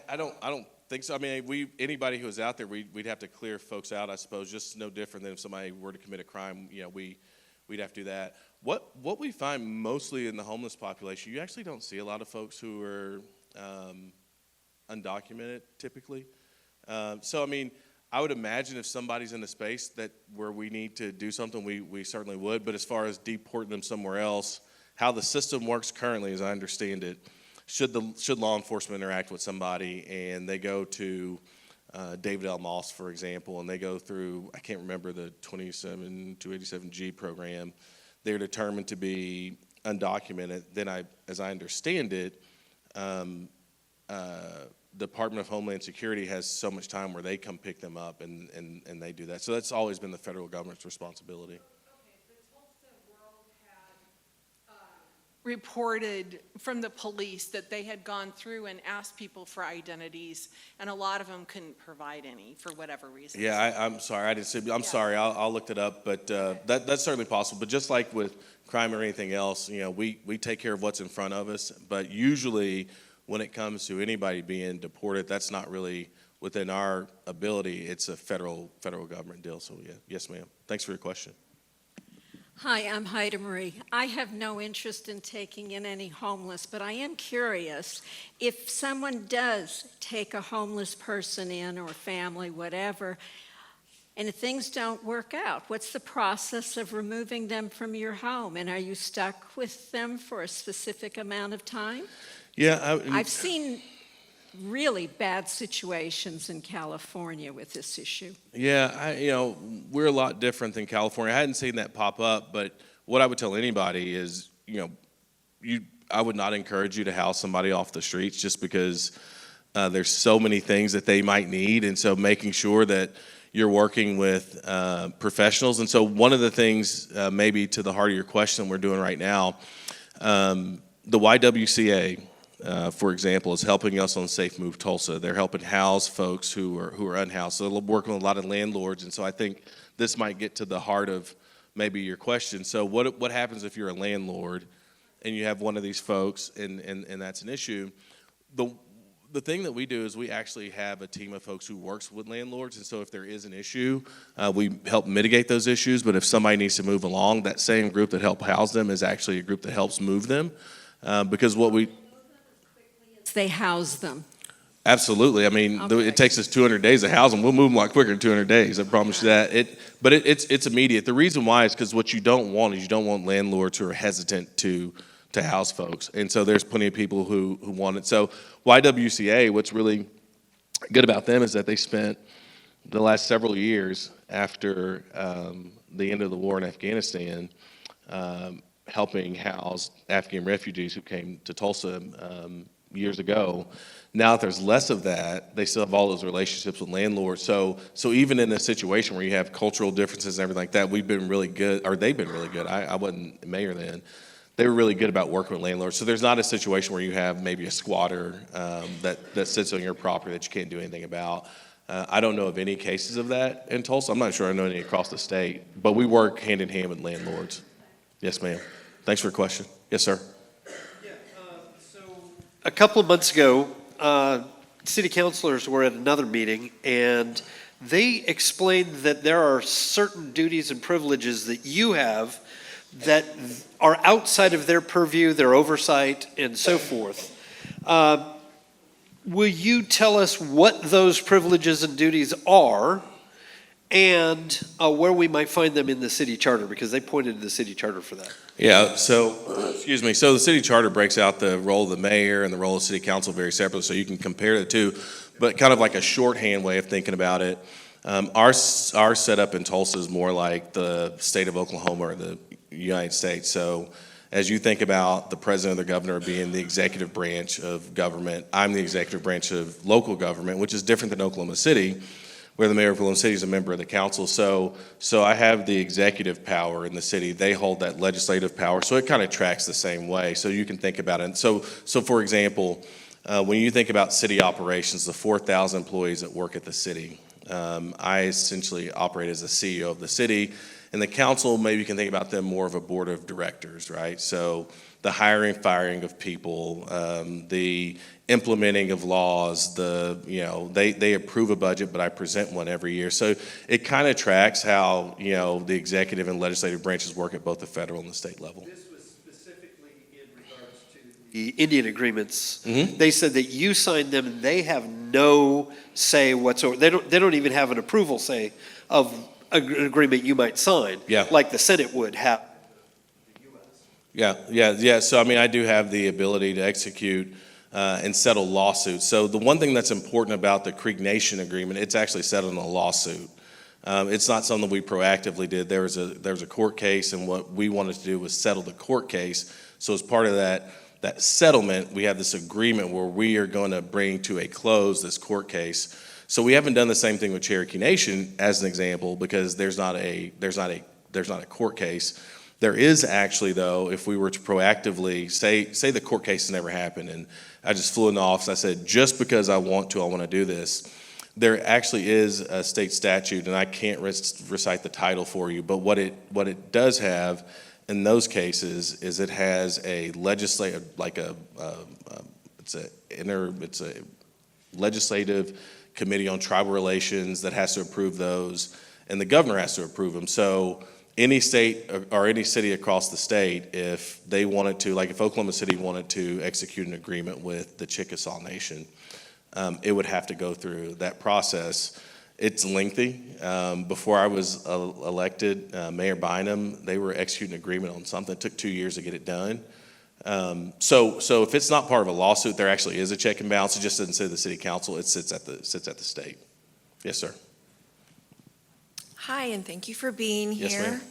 I don't think so. I mean, anybody who was out there, we'd have to clear folks out, I suppose, just no different than if somebody were to commit a crime. We'd have to do that. What we find mostly in the homeless population, you actually don't see a lot of folks who are undocumented typically. So I mean, I would imagine if somebody's in a space where we need to do something, we certainly would. But as far as deporting them somewhere else, how the system works currently, as I understand it, should law enforcement interact with somebody and they go to David L. Moss, for example, and they go through, I can't remember the 287G program, they're determined to be undocumented, then as I understand it, Department of Homeland Security has so much time where they come pick them up and they do that. So that's always been the federal government's responsibility. Okay, the Tulsa World had reported from the police that they had gone through and asked people for identities, and a lot of them couldn't provide any for whatever reason. Yeah, I'm sorry. I didn't see. I'm sorry. I'll look it up, but that's certainly possible. But just like with crime or anything else, we take care of what's in front of us. But usually, when it comes to anybody being deported, that's not really within our ability. It's a federal government deal. So yeah, yes, ma'am. Thanks for your question. Hi, I'm Heidi Marie. I have no interest in taking in any homeless, but I am curious, if someone does take a homeless person in, or family, whatever, and if things don't work out, what's the process of removing them from your home? And are you stuck with them for a specific amount of time? Yeah, I've seen really bad situations in California with this issue. Yeah, we're a lot different than California. I hadn't seen that pop up, but what I would tell anybody is, I would not encourage you to house somebody off the streets just because there's so many things that they might need, and so making sure that you're working with professionals. And so one of the things, maybe to the heart of your question, we're doing right now, the YWCA, for example, is helping us on Safe Move Tulsa. They're helping house folks who are unhoused. So they're working with a lot of landlords, and so I think this might get to the heart of maybe your question. So what happens if you're a landlord and you have one of these folks and that's an issue? The thing that we do is we actually have a team of folks who works with landlords, and so if there is an issue, we help mitigate those issues. But if somebody needs to move along, that same group that help house them is actually a group that helps move them, because what we They house them. Absolutely. I mean, Okay. it takes us 200 days to house them. We'll move them a lot quicker than 200 days. I promise you that. But it's immediate. The reason why is because what you don't want is you don't want landlords who are hesitant to house folks. And so there's plenty of people who want it. So YWCA, what's really good about them is that they spent the last several years after the end of the war in Afghanistan helping house Afghan refugees who came to Tulsa years ago. Now that there's less of that, they still have all those relationships with landlords. So even in a situation where you have cultural differences and everything like that, we've been really good, or they've been really good. I wasn't mayor then. They were really good about working with landlords. So there's not a situation where you have maybe a squatter that sits on your property that you can't do anything about. I don't know of any cases of that in Tulsa. I'm not sure I know any across the state, but we work hand in hand with landlords. Yes, ma'am. Thanks for your question. Yes, sir. A couple of months ago, city councilors were at another meeting, and they explained that there are certain duties and privileges that you have that are outside of their purview, their oversight, and so forth. Will you tell us what those privileges and duties are, and where we might find them in the city charter? Because they pointed to the city charter for that. Yeah, so, excuse me, so the city charter breaks out the role of the mayor and the role of city council very separately, so you can compare the two, but kind of like a shorthand way of thinking about it. Our setup in Tulsa is more like the state of Oklahoma or the United States. So as you think about the president or the governor being the executive branch of government, I'm the executive branch of local government, which is different than Oklahoma City, where the mayor of Oklahoma City is a member of the council. So I have the executive power in the city. They hold that legislative power. So it kind of tracks the same way. So you can think about it. So for example, when you think about city operations, the 4,000 employees that work at the city, I essentially operate as the CEO of the city. And the council, maybe you can think about them more of a board of directors, right? So the hiring, firing of people, the implementing of laws, they approve a budget, but I present one every year. So it kind of tracks how, the executive and legislative branches work at both the federal and the state level. This was specifically in regards to the Indian agreements. Mhm. They said that you signed them and they have no say whatsoever. They don't even have an approval say of an agreement you might sign. Yeah. Like the Senate would have. Yeah. So, I do have the ability to execute and settle lawsuits. So the one thing that's important about the Creek Nation agreement, it's actually settled in a lawsuit. It's not something we proactively did. There was a court case, and what we wanted to do was settle the court case. So as part of that settlement, we have this agreement where we are going to bring to a close this court case. So we haven't done the same thing with Cherokee Nation as an example, because there's not a court case. There is actually, though, if we were to proactively say the court case has never happened, and I just flew in the office, I said, just because I want to do this. There actually is a state statute, and I can't recite the title for you, but what it does have in those cases is it has a legislative, it's a legislative committee on tribal relations that has to approve those, and the governor has to approve them. So any state or any city across the state, if they wanted to, like if Oklahoma City wanted to execute an agreement with the Chickasaw Nation, it would have to go through that process. It's lengthy. Before I was elected, Mayor Bynum, they were executing an agreement on something. It took 2 years to get it done. So if it's not part of a lawsuit, there actually is a check and balance. It just doesn't sit at the city council. It sits at the state. Yes, sir. Hi, and thank you for being Yes, here.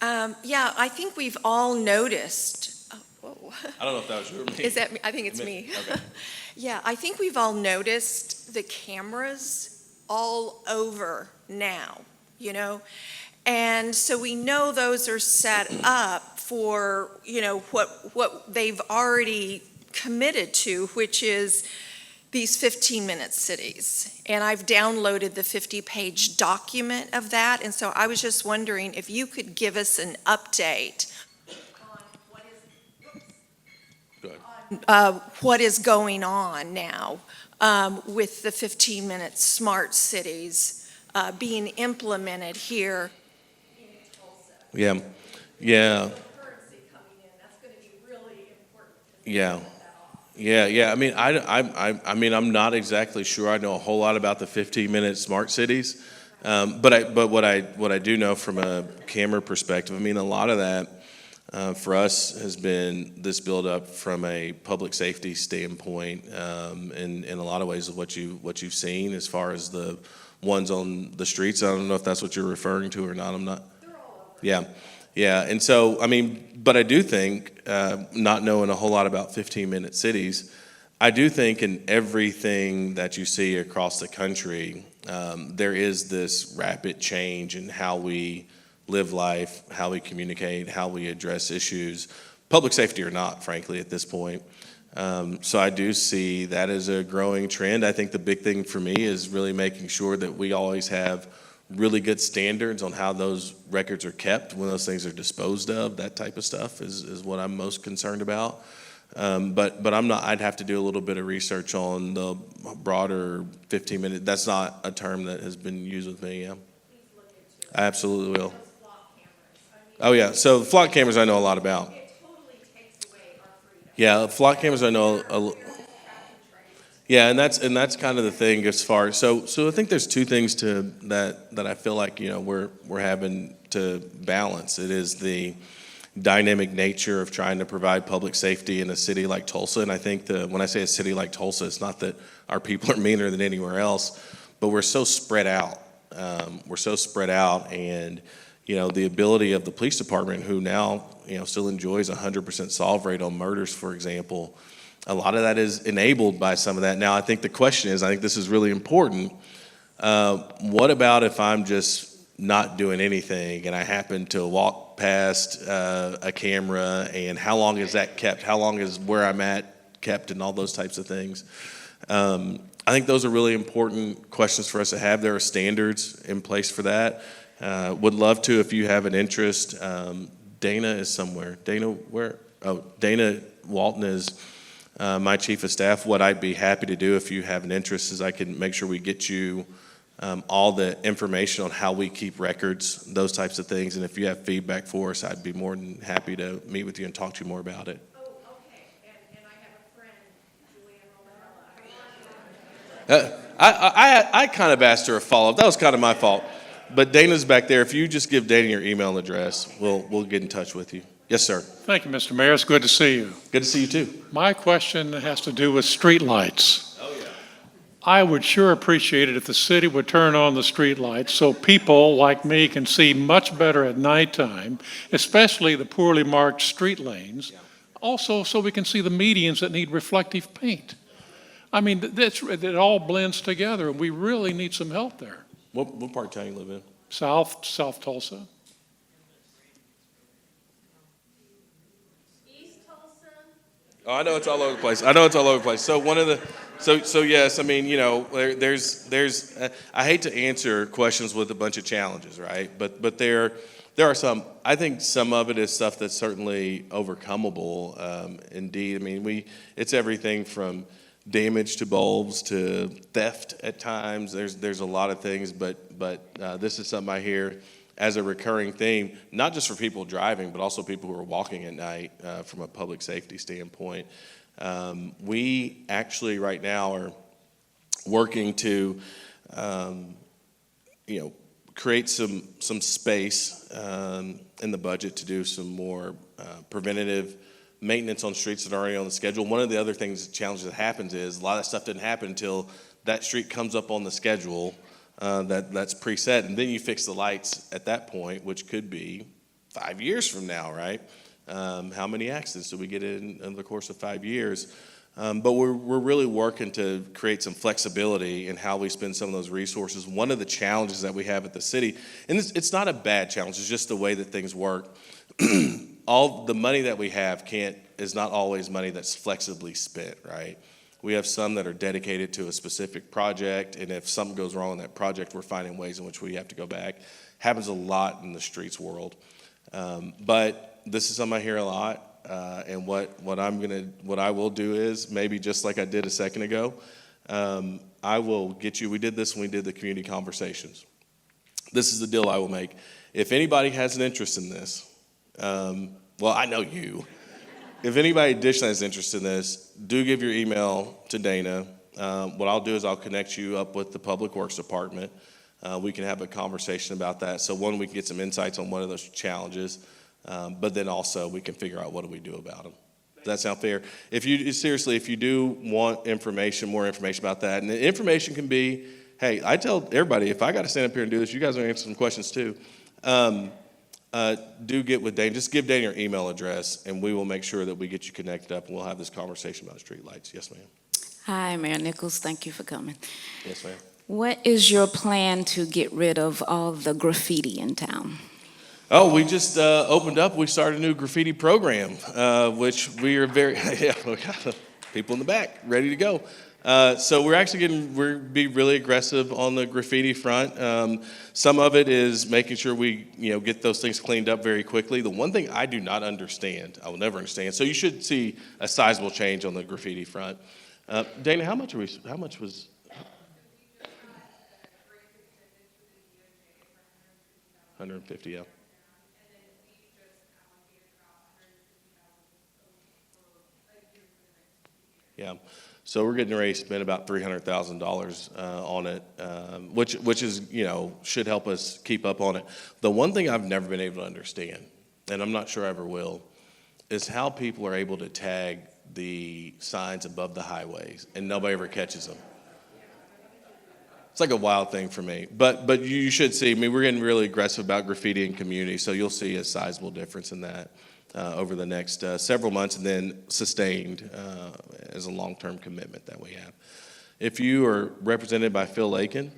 ma'am. Yeah, I think we've all noticed. Whoa. I don't know if that was you or me. Is that me? I think it's me. Okay. Yeah, I think we've all noticed the cameras all over now, you know? And so we know those are set up for, you know, what they've already committed to, which is these 15-minute cities. And I've downloaded the 50-page document of that. And so I was just wondering if you could give us an update on what is going on now with the 15-minute smart cities being implemented here in Tulsa. Yeah. Yeah. Currency coming in, that's going to be really important. Yeah. Yeah. I mean, I'm not exactly sure. I know a whole lot about the 15-minute smart cities, but what I do know from a camera perspective, I mean, a lot of that for us has been this build up from a public safety standpoint, in a lot of ways of what you've seen as far as the ones on the streets. I don't know if that's what you're referring to or not. I'm not. They're all over. Yeah. Yeah, and so, I mean, but I do think, not knowing a whole lot about 15-minute cities, I do think in everything that you see across the country, there is this rapid change in how we live life, how we communicate, how we address issues, public safety or not, frankly, at this point. So I do see that as a growing trend. I think the big thing for me is really making sure that we always have really good standards on how those records are kept when those things are disposed of. That type of stuff is what I'm most concerned about. But I'm not. I'd have to do a little bit of research on the broader 15-minute. That's not a term that has been used with me. Yeah, I absolutely will. Oh yeah. So flock cameras I know a lot about. It totally takes away our freedom. Yeah, flock cameras I know. Yeah, and that's kind of the thing as far. So I think there's two things to that I feel like, you know, we're having to balance. It is the dynamic nature of trying to provide public safety in a city like Tulsa, and I think when I say a city like Tulsa, it's not that our people are meaner than anywhere else, but we're so spread out. And you know, the ability of the police department, who now, you know, still enjoys 100% solve rate on murders, for example. A lot of that is enabled by some of that. Now, I think the question is, I think this is really important. What about if I'm just not doing anything and I happen to walk past a camera, and how long is that kept? How long is where I'm at kept, and all those types of things? I think those are really important questions for us to have. There are standards in place for that. Would love to, if you have an interest. Dana is somewhere. Dana, where? Oh, Dana Walton is my chief of staff. What I'd be happy to do, if you have an interest, is I can make sure we get you all the information on how we keep records, those types of things. And if you have feedback for us, I'd be more than happy to meet with you and talk to you more about it. Oh, okay. And I have a friend, Julianne Romella. I kind of asked her a follow-up. That was kind of my fault. But Dana's back there. If you just give Dana your email address, we'll get in touch with you. Yes, sir. Thank you, Mr. Mayor. It's good to see you. Good to see you too. My question has to do with streetlights. Oh, yeah. I would sure appreciate it if the city would turn on the streetlights so people like me can see much better at nighttime, especially the poorly marked street lanes. Also, so we can see the medians that need reflective paint. I mean, it all blends together, and we really need some help there. What part of town you live in? South Tulsa. Oh, I know it's all over the place. So so yes, I mean, you know, there's I hate to answer questions with a bunch of challenges, right? But there There are some. I think some of it is stuff that's certainly overcomable. Indeed, I mean, it's everything from damage to bulbs to theft at times. There's a lot of things, but this is something I hear as a recurring theme, not just for people driving, but also people who are walking at night from a public safety standpoint. We actually right now are working to, create some space in the budget to do some more preventative maintenance on streets that are already on the schedule. One of the other challenges that happens is a lot of that stuff didn't happen until that street comes up on the schedule that's preset, and then you fix the lights at that point, which could be 5 years from now, right? How many accidents do we get in the course of 5 years? But we're really working to create some flexibility in how we spend some of those resources. One of the challenges that we have at the city, and it's not a bad challenge, it's just the way that things work. All the money that we have is not always money that's flexibly spent, right? We have some that are dedicated to a specific project, and if something goes wrong in that project, we're finding ways in which we have to go back. Happens a lot in the streets world. But this is something I hear a lot. And what I will do is, maybe just like I did a second ago, I will get you. We did this when we did the community conversations. This is the deal I will make. If anybody has an interest in this, well, I know you. If anybody additionally has interest in this, do give your email to Dana. What I'll do is I'll connect you up with the Public Works Department. We can have a conversation about that. So one, we can get some insights on one of those challenges. But then also we can figure out what do we do about them. Does that sound fair? If you do want more information about that, and the information can be, hey, I tell everybody, if I got to stand up here and do this, you guys are going to answer some questions too. Do get with Dane. Just give Dane your email address, and we will make sure that we get you connected up, and we'll have this conversation about streetlights. Yes, ma'am. Hi, Mayor Nichols. Thank you for coming. Yes, ma'am. What is your plan to get rid of all the graffiti in town? Oh, we just opened up. We started a new graffiti program, which we are we got people in the back ready to go. So we're be really aggressive on the graffiti front. Some of it is making sure we get those things cleaned up very quickly. The one thing I do not understand, I will never understand. So you should see a sizable change on the graffiti front. Dana, how much was? $150, yeah. Yeah, so we're getting ready to spend about $300,000 on it, which is, should help us keep up on it. The one thing I've never been able to understand, and I'm not sure I ever will, is how people are able to tag the signs above the highways and nobody ever catches them. It's like a wild thing for me, but you should see. I mean, we're getting really aggressive about graffiti in community, so you'll see a sizable difference in that. Over the next several months, and then sustained as a long-term commitment that we have. If you are represented by Phil Lakin,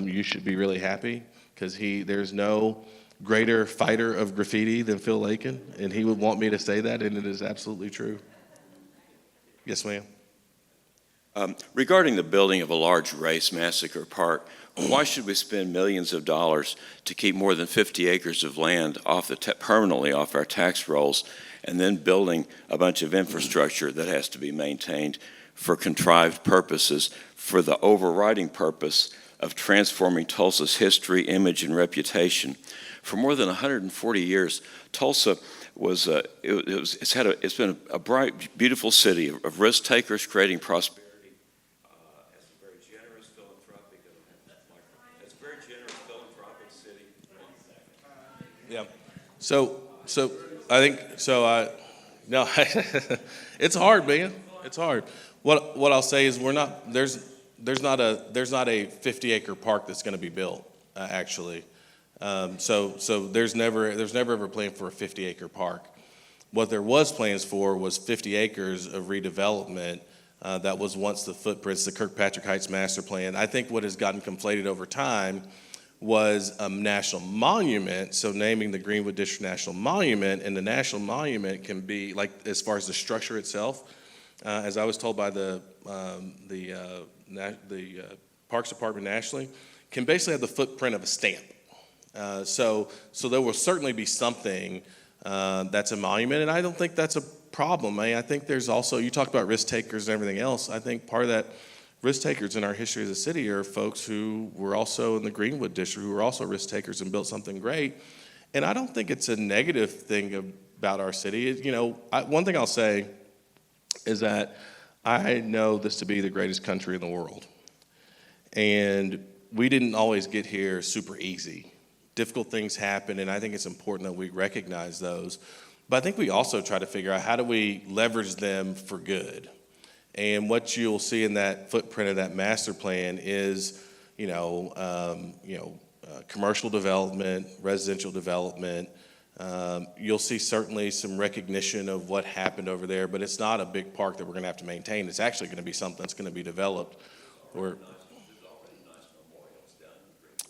you should be really happy, because there's no greater fighter of graffiti than Phil Lakin, and he would want me to say that, and it is absolutely true. Yes, ma'am. Regarding the building of a large race massacre park, why should we spend millions of dollars to keep more than 50 acres of land permanently off our tax rolls, and then building a bunch of infrastructure that has to be maintained for contrived purposes, for the overriding purpose of transforming Tulsa's history, image, and reputation? For more than 140 years, Tulsa it's been a bright, beautiful city of risk takers creating prosperity. Yeah. So I think so. No, it's hard, man. It's hard. What I'll say is there's not a 50-acre park that's going to be built actually. So there's never ever a plan for a 50-acre park. What there was plans for was 50 acres of redevelopment. That was once the footprints, the Kirkpatrick Heights master plan. I think what has gotten conflated over time was a national monument, so naming the Greenwood District National Monument, and the national monument can be, like, as far as the structure itself, as I was told by the Parks Department nationally, can basically have the footprint of a stamp. So there will certainly be something that's a monument, and I don't think that's a problem. I think there's also, you talked about risk takers and everything else. I think part of that risk takers in our history as a city are folks who were also in the Greenwood district, who were also risk takers and built something great. And I don't think it's a negative thing about our city. One thing I'll say is that I know this to be the greatest country in the world. And we didn't always get here super easy. Difficult things happen, and I think it's important that we recognize those. But I think we also try to figure out how do we leverage them for good. And what you'll see in that footprint of that master plan is, commercial development, residential development. You'll see certainly some recognition of what happened over there, but it's not a big park that we're going to have to maintain. It's actually going to be something that's going to be developed.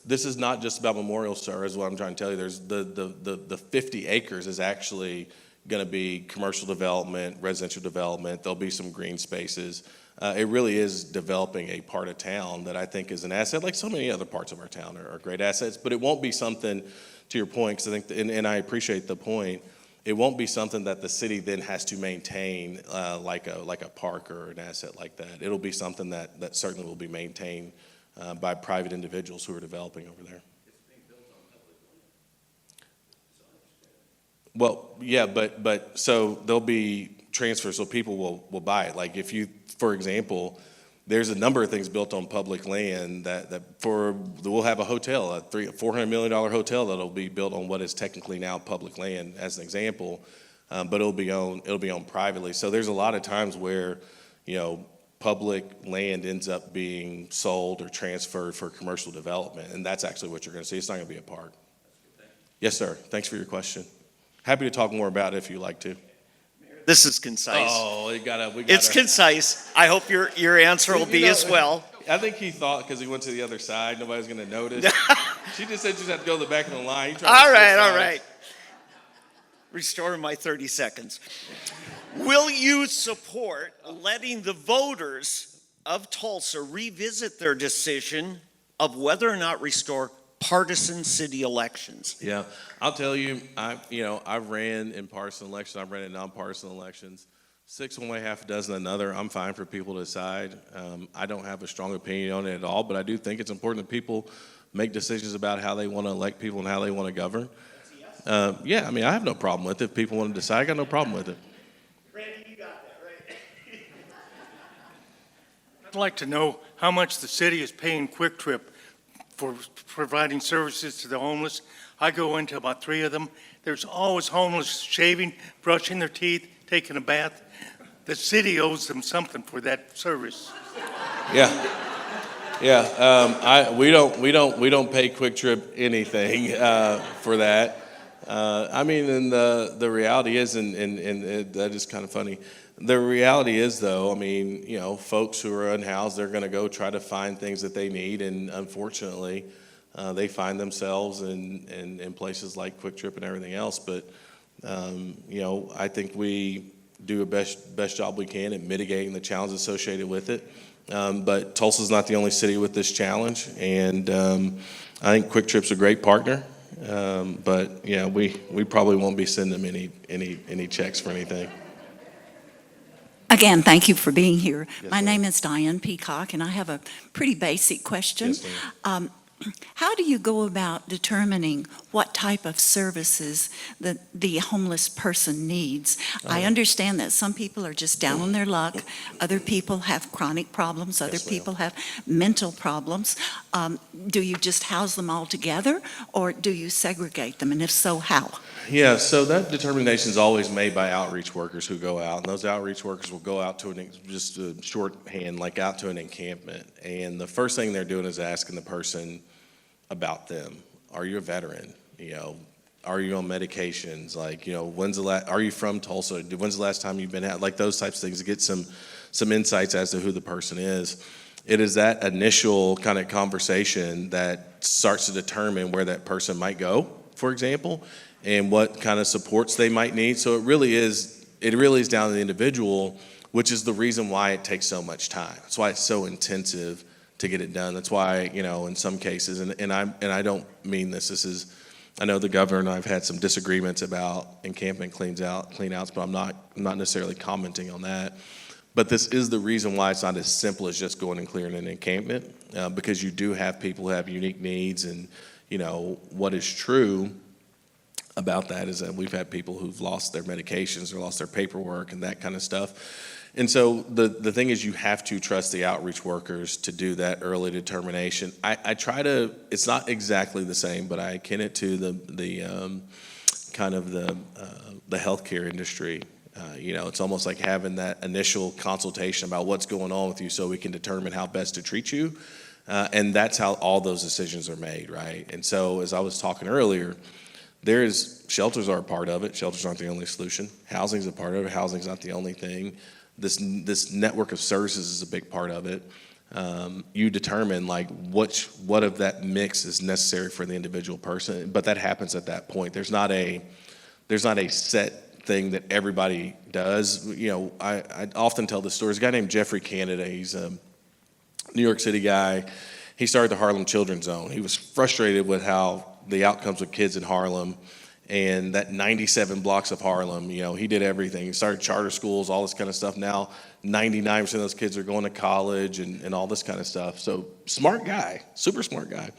This is not just about memorials, sir, is what I'm trying to tell you. There's the 50 acres is actually going to be commercial development, residential development. There'll be some green spaces. It really is developing a part of town that I think is an asset, like so many other parts of our town are great assets, but it won't be something, to your point, because I think, and I appreciate the point, it won't be something that the city then has to maintain like a park or an asset like that. It'll be something that certainly will be maintained by private individuals who are developing over there. Well, yeah, but so there'll be transfers, so people will buy it. Like if you, for example, there's a number of things built on public land we'll have a hotel, a $400 million hotel that'll be built on what is technically now public land, as an example, but it'll be owned privately. So there's a lot of times where, public land ends up being sold or transferred for commercial development, and that's actually what you're going to see. It's not going to be a park. Yes, sir. Thanks for your question. Happy to talk more about it if you like to. This is concise. Oh, It's concise. I hope your answer will be as well. I think he thought because he went to the other side, nobody's going to notice. She just said you just have to go to the back of the line. All right. Restoring my 30 seconds. Will you support letting the voters of Tulsa revisit their decision of whether or not restore partisan city elections? Yeah, I'll tell you, I've ran in partisan elections, I've ran in nonpartisan elections. 6 one way, half a dozen another. I'm fine for people to decide. I don't have a strong opinion on it at all, but I do think it's important that people make decisions about how they want to elect people and how they want to govern. Yeah, I have no problem with it. If people want to decide, I got no problem with it. Randy, you got that, right? I'd like to know how much the city is paying Quick Trip for providing services to the homeless. I go into about 3 of them. There's always homeless shaving, brushing their teeth, taking a bath. The city owes them something for that service. Yeah. We don't pay Quick Trip anything for that. And the reality is, and that is kind of funny. The reality is, though, folks who are unhoused, they're going to go try to find things that they need, and unfortunately, they find themselves in places like Quick Trip and everything else. But I think we do a best job we can at mitigating the challenges associated with it. But Tulsa's not the only city with this challenge, and I think Quick Trip's a great partner. But we probably won't be sending them any checks for anything. Again, thank you for being here. Yes, My ma'am. name is Diane Peacock, and I have a pretty basic question. Yes, ma'am. How do you go about determining what type of services the homeless person needs? I understand that some people are just down on their luck. Other people have chronic problems. Other Yes, ma'am. people have mental problems. Do you just house them all together, or do you segregate them? And if so, how? Yeah, so that determination is always made by outreach workers who go out, and those outreach workers will go out to just a shorthand, like out to an encampment, and the first thing they're doing is asking the person about them. Are you a veteran? Are you on medications? Are you from Tulsa? When's the last time you've been out? Like those types of things to get some insights as to who the person is. It is that initial kind of conversation that starts to determine where that person might go, for example, and what kind of supports they might need. So it really is down to the individual, which is the reason why it takes so much time. That's why it's so intensive to get it done. That's why, in some cases, and I don't mean this, I know the governor and I've had some disagreements about encampment cleanouts, but I'm not necessarily commenting on that. But this is the reason why it's not as simple as just going and clearing an encampment, because you do have people who have unique needs, and what is true about that is that we've had people who've lost their medications or lost their paperwork and that kind of stuff. And so the thing is, you have to trust the outreach workers to do that early determination. I try to, it's not exactly the same, but I akin it to the kind of the healthcare industry. It's almost like having that initial consultation about what's going on with you so we can determine how best to treat you. And that's how all those decisions are made, right? And so as I was talking earlier, shelters are a part of it. Shelters aren't the only solution. Housing's a part of it. Housing's not the only thing. This network of services is a big part of it. You determine what of that mix is necessary for the individual person, but that happens at that point. There's not a set thing that everybody does. I often tell this story. There's a guy named Jeffrey Canada. He's a New York City guy. He started the Harlem Children's Zone. He was frustrated with how the outcomes with kids in Harlem, and that 97 blocks of Harlem, he did everything. He started charter schools, all this kind of stuff. Now 99% of those kids are going to college and all this kind of stuff. So smart guy, super smart guy.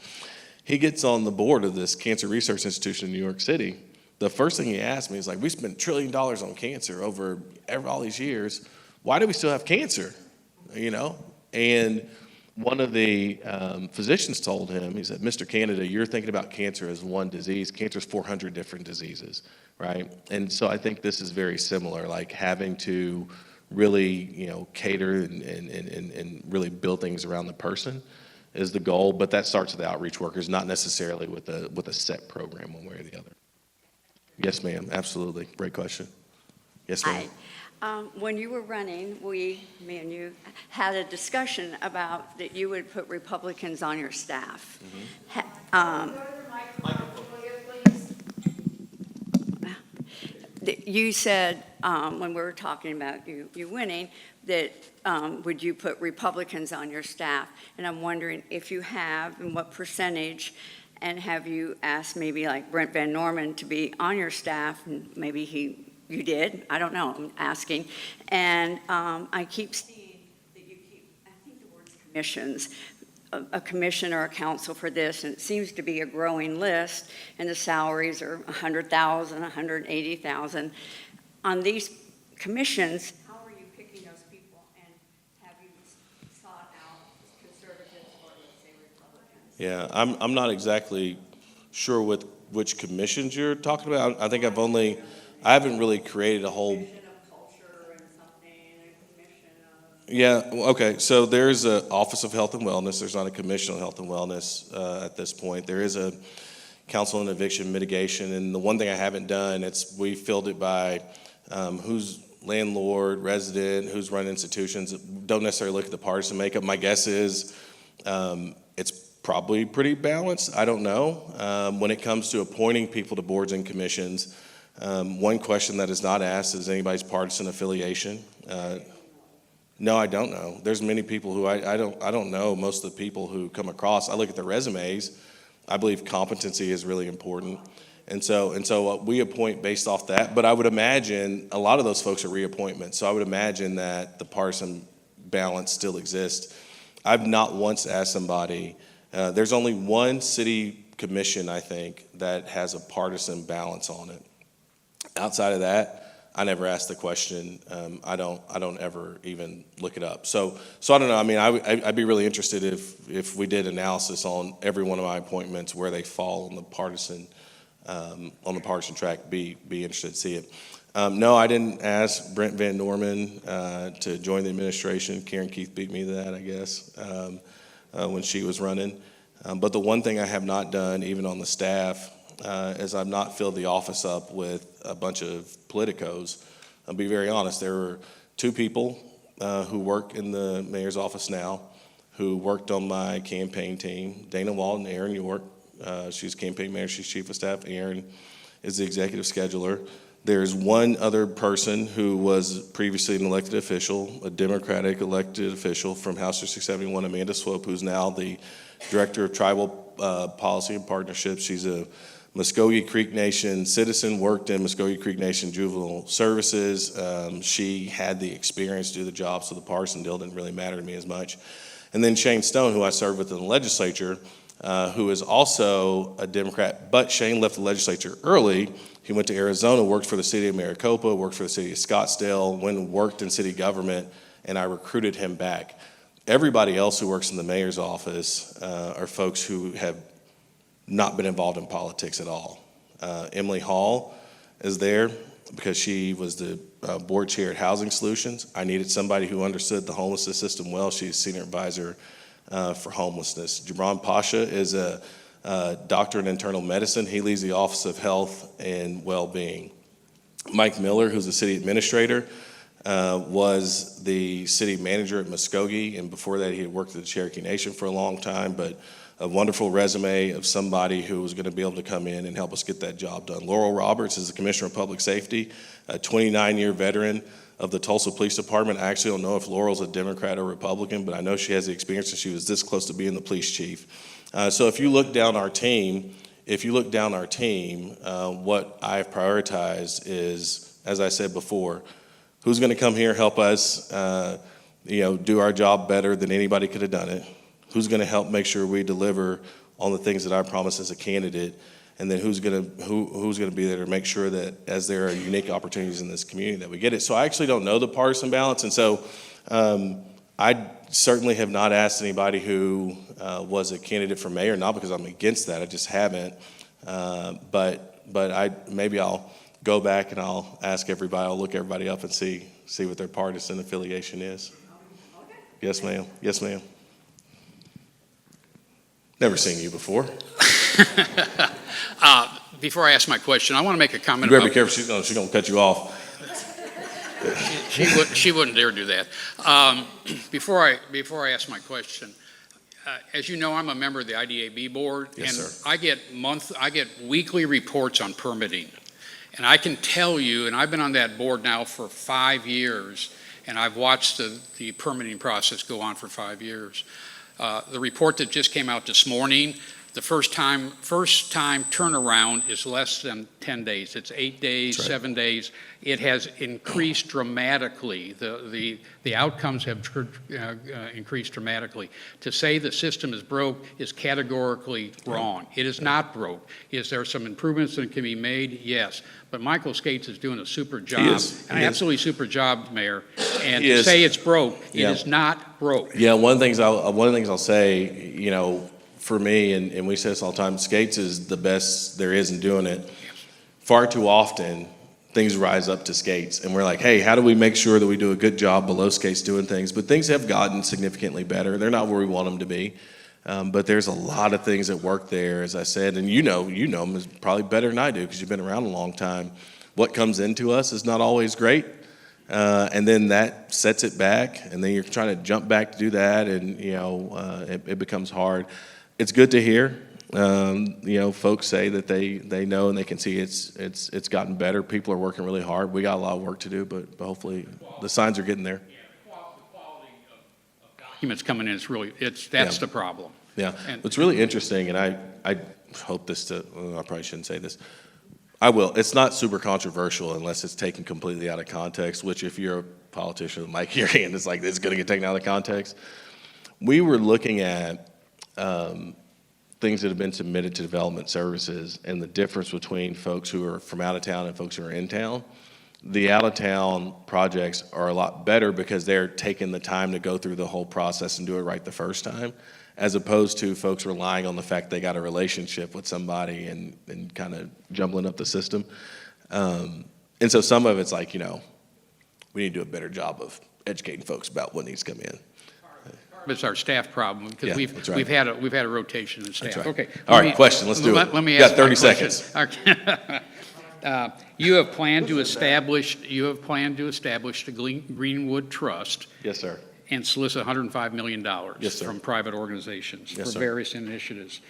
He gets on the board of this cancer research institution in New York City. The first thing he asked me is we spent $1 trillion on cancer over all these years. Why do we still have cancer? And one of the physicians told him, he said, Mr. Canada, you're thinking about cancer as one disease. Cancer is 400 different diseases, right? And so I think this is very similar, having to really, cater and really build things around the person is the goal. But that starts with the outreach workers, not necessarily with a set program one way or the other. Yes, ma'am. Absolutely. Great question. Yes, ma'am. Hi. When you were running, me and you, had a discussion about that you would put Republicans on your staff. You said, when we were talking about you winning, that would you put Republicans on your staff? And I'm wondering if you have, and what percentage, and have you asked maybe Brent Van Norman to be on your staff, and maybe you did, I don't know, I'm asking. And I keep seeing that you keep, I think the word's commissions, a commission or a council for this, and it seems to be a growing list, and the salaries are $100,000, $180,000. On these commissions, how are you picking those people, and have you sought out conservatives or, let's say, Republicans? Yeah, I'm not exactly sure which commissions you're talking about. I think I haven't really created a whole. Yeah, okay, so there's an Office of Health and Wellness. There's not a Commission on Health and Wellness at this point. There is a Council on Eviction Mitigation, and the one thing I haven't done, we filled it by who's landlord, resident, who's run institutions. Don't necessarily look at the partisan makeup. My guess is it's probably pretty balanced. I don't know. When it comes to appointing people to boards and commissions, one question that is not asked is anybody's partisan affiliation. No, I don't know. There's many people who I don't know. Most of the people who come across, I look at their resumes. I believe competency is really important, and so we appoint based off that. But I would imagine a lot of those folks are reappointments. So I would imagine that the partisan balance still exists. I've not once asked somebody. There's only one city commission, I think, that has a partisan balance on it. Outside of that, I never asked the question. I don't ever even look it up. So I don't know. I mean, I'd be really interested if we did analysis on every one of my appointments where they fall on the partisan track. Be interested to see it. No, I didn't ask Brent Van Norman to join the administration. Karen Keith beat me to that, I guess, when she was running. But the one thing I have not done, even on the staff, is I've not filled the office up with a bunch of politicos. I'll be very honest, there were two people who work in the mayor's office now who worked on my campaign team, Dana Walton, Aaron York. She's campaign manager, she's chief of staff. Aaron is the executive scheduler. There's one other person who was previously an elected official, a Democratic elected official from House District 71, Amanda Swope, who's now the Director of Tribal Policy and Partnerships. She's a Muskogee Creek Nation citizen, worked in Muskogee Creek Nation Juvenile Services. She had the experience to do the job, so the partisan deal didn't really matter to me as much. And then Shane Stone, who I served with in the legislature, who is also a Democrat, but Shane left the legislature early. He went to Arizona, worked for the city of Maricopa, worked for the city of Scottsdale, went and worked in city government, and I recruited him back. Everybody else who works in the mayor's office are folks who have not been involved in politics at all. Emily Hall is there because she was the board chair at Housing Solutions. I needed somebody who understood the homelessness system well. She's senior advisor for homelessness. Jabron Pasha is a doctor in internal medicine. He leads the Office of Health and Well-Being. Mike Miller, who's the city administrator, was the city manager at Muskogee, and before that he had worked at the Cherokee Nation for a long time, but a wonderful resume of somebody who was going to be able to come in and help us get that job done. Laurel Roberts is the Commissioner of Public Safety, a 29-year veteran of the Tulsa Police Department. I actually don't know if Laurel's a Democrat or Republican, but I know she has the experience and she was this close to being the police chief. So if you look down our team, what I've prioritized is, as I said before, who's going to come here, help us, do our job better than anybody could have done it? Who's going to help make sure we deliver on the things that I promised as a candidate? And then who's going to be there to make sure that as there are unique opportunities in this community that we get it? So I actually don't know the partisan balance, and so I certainly have not asked anybody who was a candidate for mayor, not because I'm against that, I just haven't. But maybe I'll go back and I'll ask everybody, I'll look everybody up and see what their partisan affiliation is. Yes, ma'am. Yes, ma'am. Never seen you before. Before I ask my question, I want to make a comment. You better be careful. She's going to cut you off. She wouldn't dare do that. Before I ask my question, as you know, I'm a member of the IDAB board, Yes, and sir. I get weekly reports on permitting, and I can tell you, and I've been on that board now for 5 years, and I've watched the permitting process go on for 5 years. The report that just came out this morning, the first time turnaround is less than 10 days. It's 8 days, That's right. 7 days. It has increased dramatically. The outcomes have increased dramatically. To say the system is broke is categorically wrong. It is not broke. Is there some improvements that can be made? Yes. But Michael Skates is doing a super job. He is. An absolutely super job, Mayor. And He to is. say it's broke, Yeah. it is not broke. Yeah, one of the things I'll say, for me, and we say this all the time, Skates is the best there is in doing it. Far too often, things rise up to Skates, and we're like, hey, how do we make sure that we do a good job below Skates doing things? But things have gotten significantly better. They're not where we want them to be. But there's a lot of things that work there, as I said, and you know them is probably better than I do because you've been around a long time. What comes into us is not always great, and then that sets it back, and then you're trying to jump back to do that, and it becomes hard. It's good to hear. Folks say that they know and they can see it's gotten better. People are working really hard. We got a lot of work to do, but hopefully the signs are getting there. The quality of documents coming in that's the problem. Yeah, And- it's really interesting, and I hope I probably shouldn't say this. I will. It's not super controversial unless it's taken completely out of context, which if you're a politician with mic in your hand, it's like it's going to get taken out of context. We were looking at things that have been submitted to development services and the difference between folks who are from out of town and folks who are in town. The out of town projects are a lot better because they're taking the time to go through the whole process and do it right the first time, as opposed to folks relying on the fact they got a relationship with somebody and kind of jumbling up the system. And so some of it's like, we need to do a better job of educating folks about what needs to come in. It's our staff problem because Yeah, we've that's right. we've had a rotation in staff. That's right. Okay. All right, question. Let's do it. Let me You ask got 30 my question. seconds. You have planned to establish the Greenwood Trust Yes, sir. and solicit $105 million Yes, sir. from private organizations Yes, for sir. various initiatives.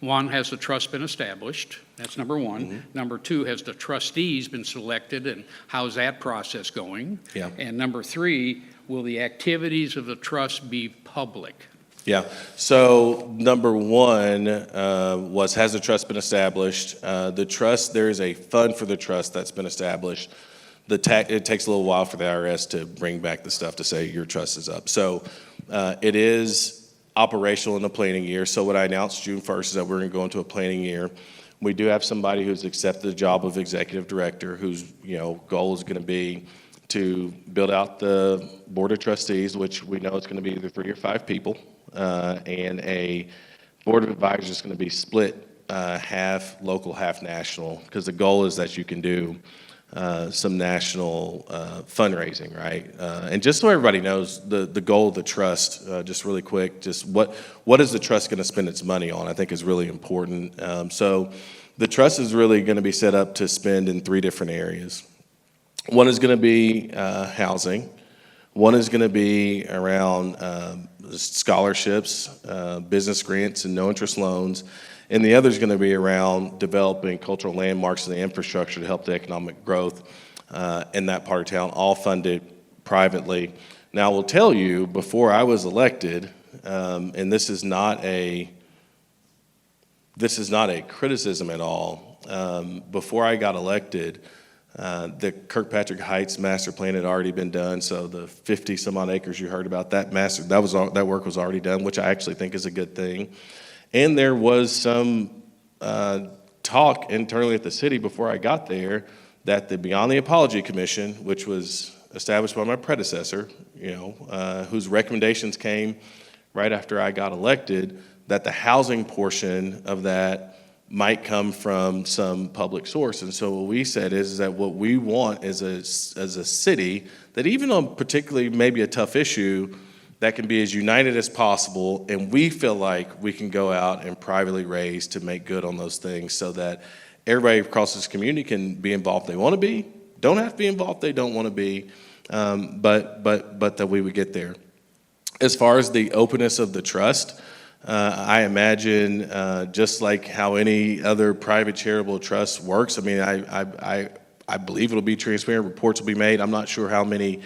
One, has the trust been established? That's number one. Number two, has the trustees been selected, and how's that process going? Yeah. And number three, will the activities of the trust be public? Yeah. So number one has the trust been established? The trust, there is a fund for the trust that's been established. It takes a little while for the IRS to bring back the stuff to say your trust is up. So it is operational in the planning year. So what I announced June 1st is that we're going to go into a planning year. We do have somebody who's accepted the job of executive director, whose goal is going to be to build out the board of trustees, which we know it's going to be either 3 or 5 people, and a board of advisors is going to be split half local, half national, because the goal is that you can do some national fundraising, right? And just so everybody knows, the goal of the trust, just really quick, just what is the trust going to spend its money on, I think is really important. So the trust is really going to be set up to spend in 3 different areas. One is going to be housing. One is going to be around scholarships, business grants, and no interest loans. And the other is going to be around developing cultural landmarks and the infrastructure to help the economic growth in that part of town, all funded privately. Now, I will tell you, before I was elected, and this is not a criticism at all, before I got elected, the Kirkpatrick Heights master plan had already been done, so the 50 some odd acres you heard about, that work was already done, which I actually think is a good thing. And there was some talk internally at the city before I got there that the Beyond the Apology Commission, which was established by my predecessor, whose recommendations came right after I got elected, that the housing portion of that might come from some public source. And so what we said is that what we want as a city, that even on particularly maybe a tough issue, that can be as united as possible, and we feel like we can go out and privately raise to make good on those things so that everybody across this community can be involved if they want to be, don't have to be involved if they don't want to be, but that we would get there. As far as the openness of the trust, I imagine just like how any other private charitable trust works, I mean, I believe it'll be transparent, reports will be made. I'm not sure how many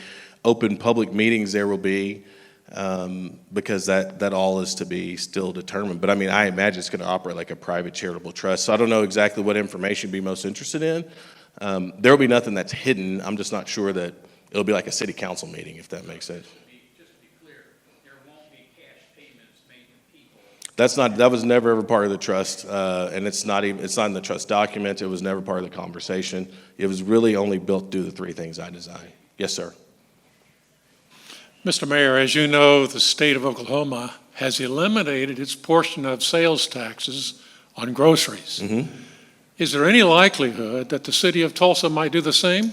open public meetings there will be, because that all is to be still determined. But I mean, I imagine it's going to operate like a private charitable trust. So I don't know exactly what information you'd be most interested in. There will be nothing that's hidden. I'm just not sure that it'll be like a city council meeting, if that makes sense. Just to be clear, there won't be cash payments made to people. That was never ever part of the trust, and it's not in the trust document. It was never part of the conversation. It was really only built to do the 3 things I designed. Yes, sir. Mr. Mayor, as you know, the state of Oklahoma has eliminated its portion of sales taxes on groceries. Mm-hmm. Is there any likelihood that the city of Tulsa might do the same?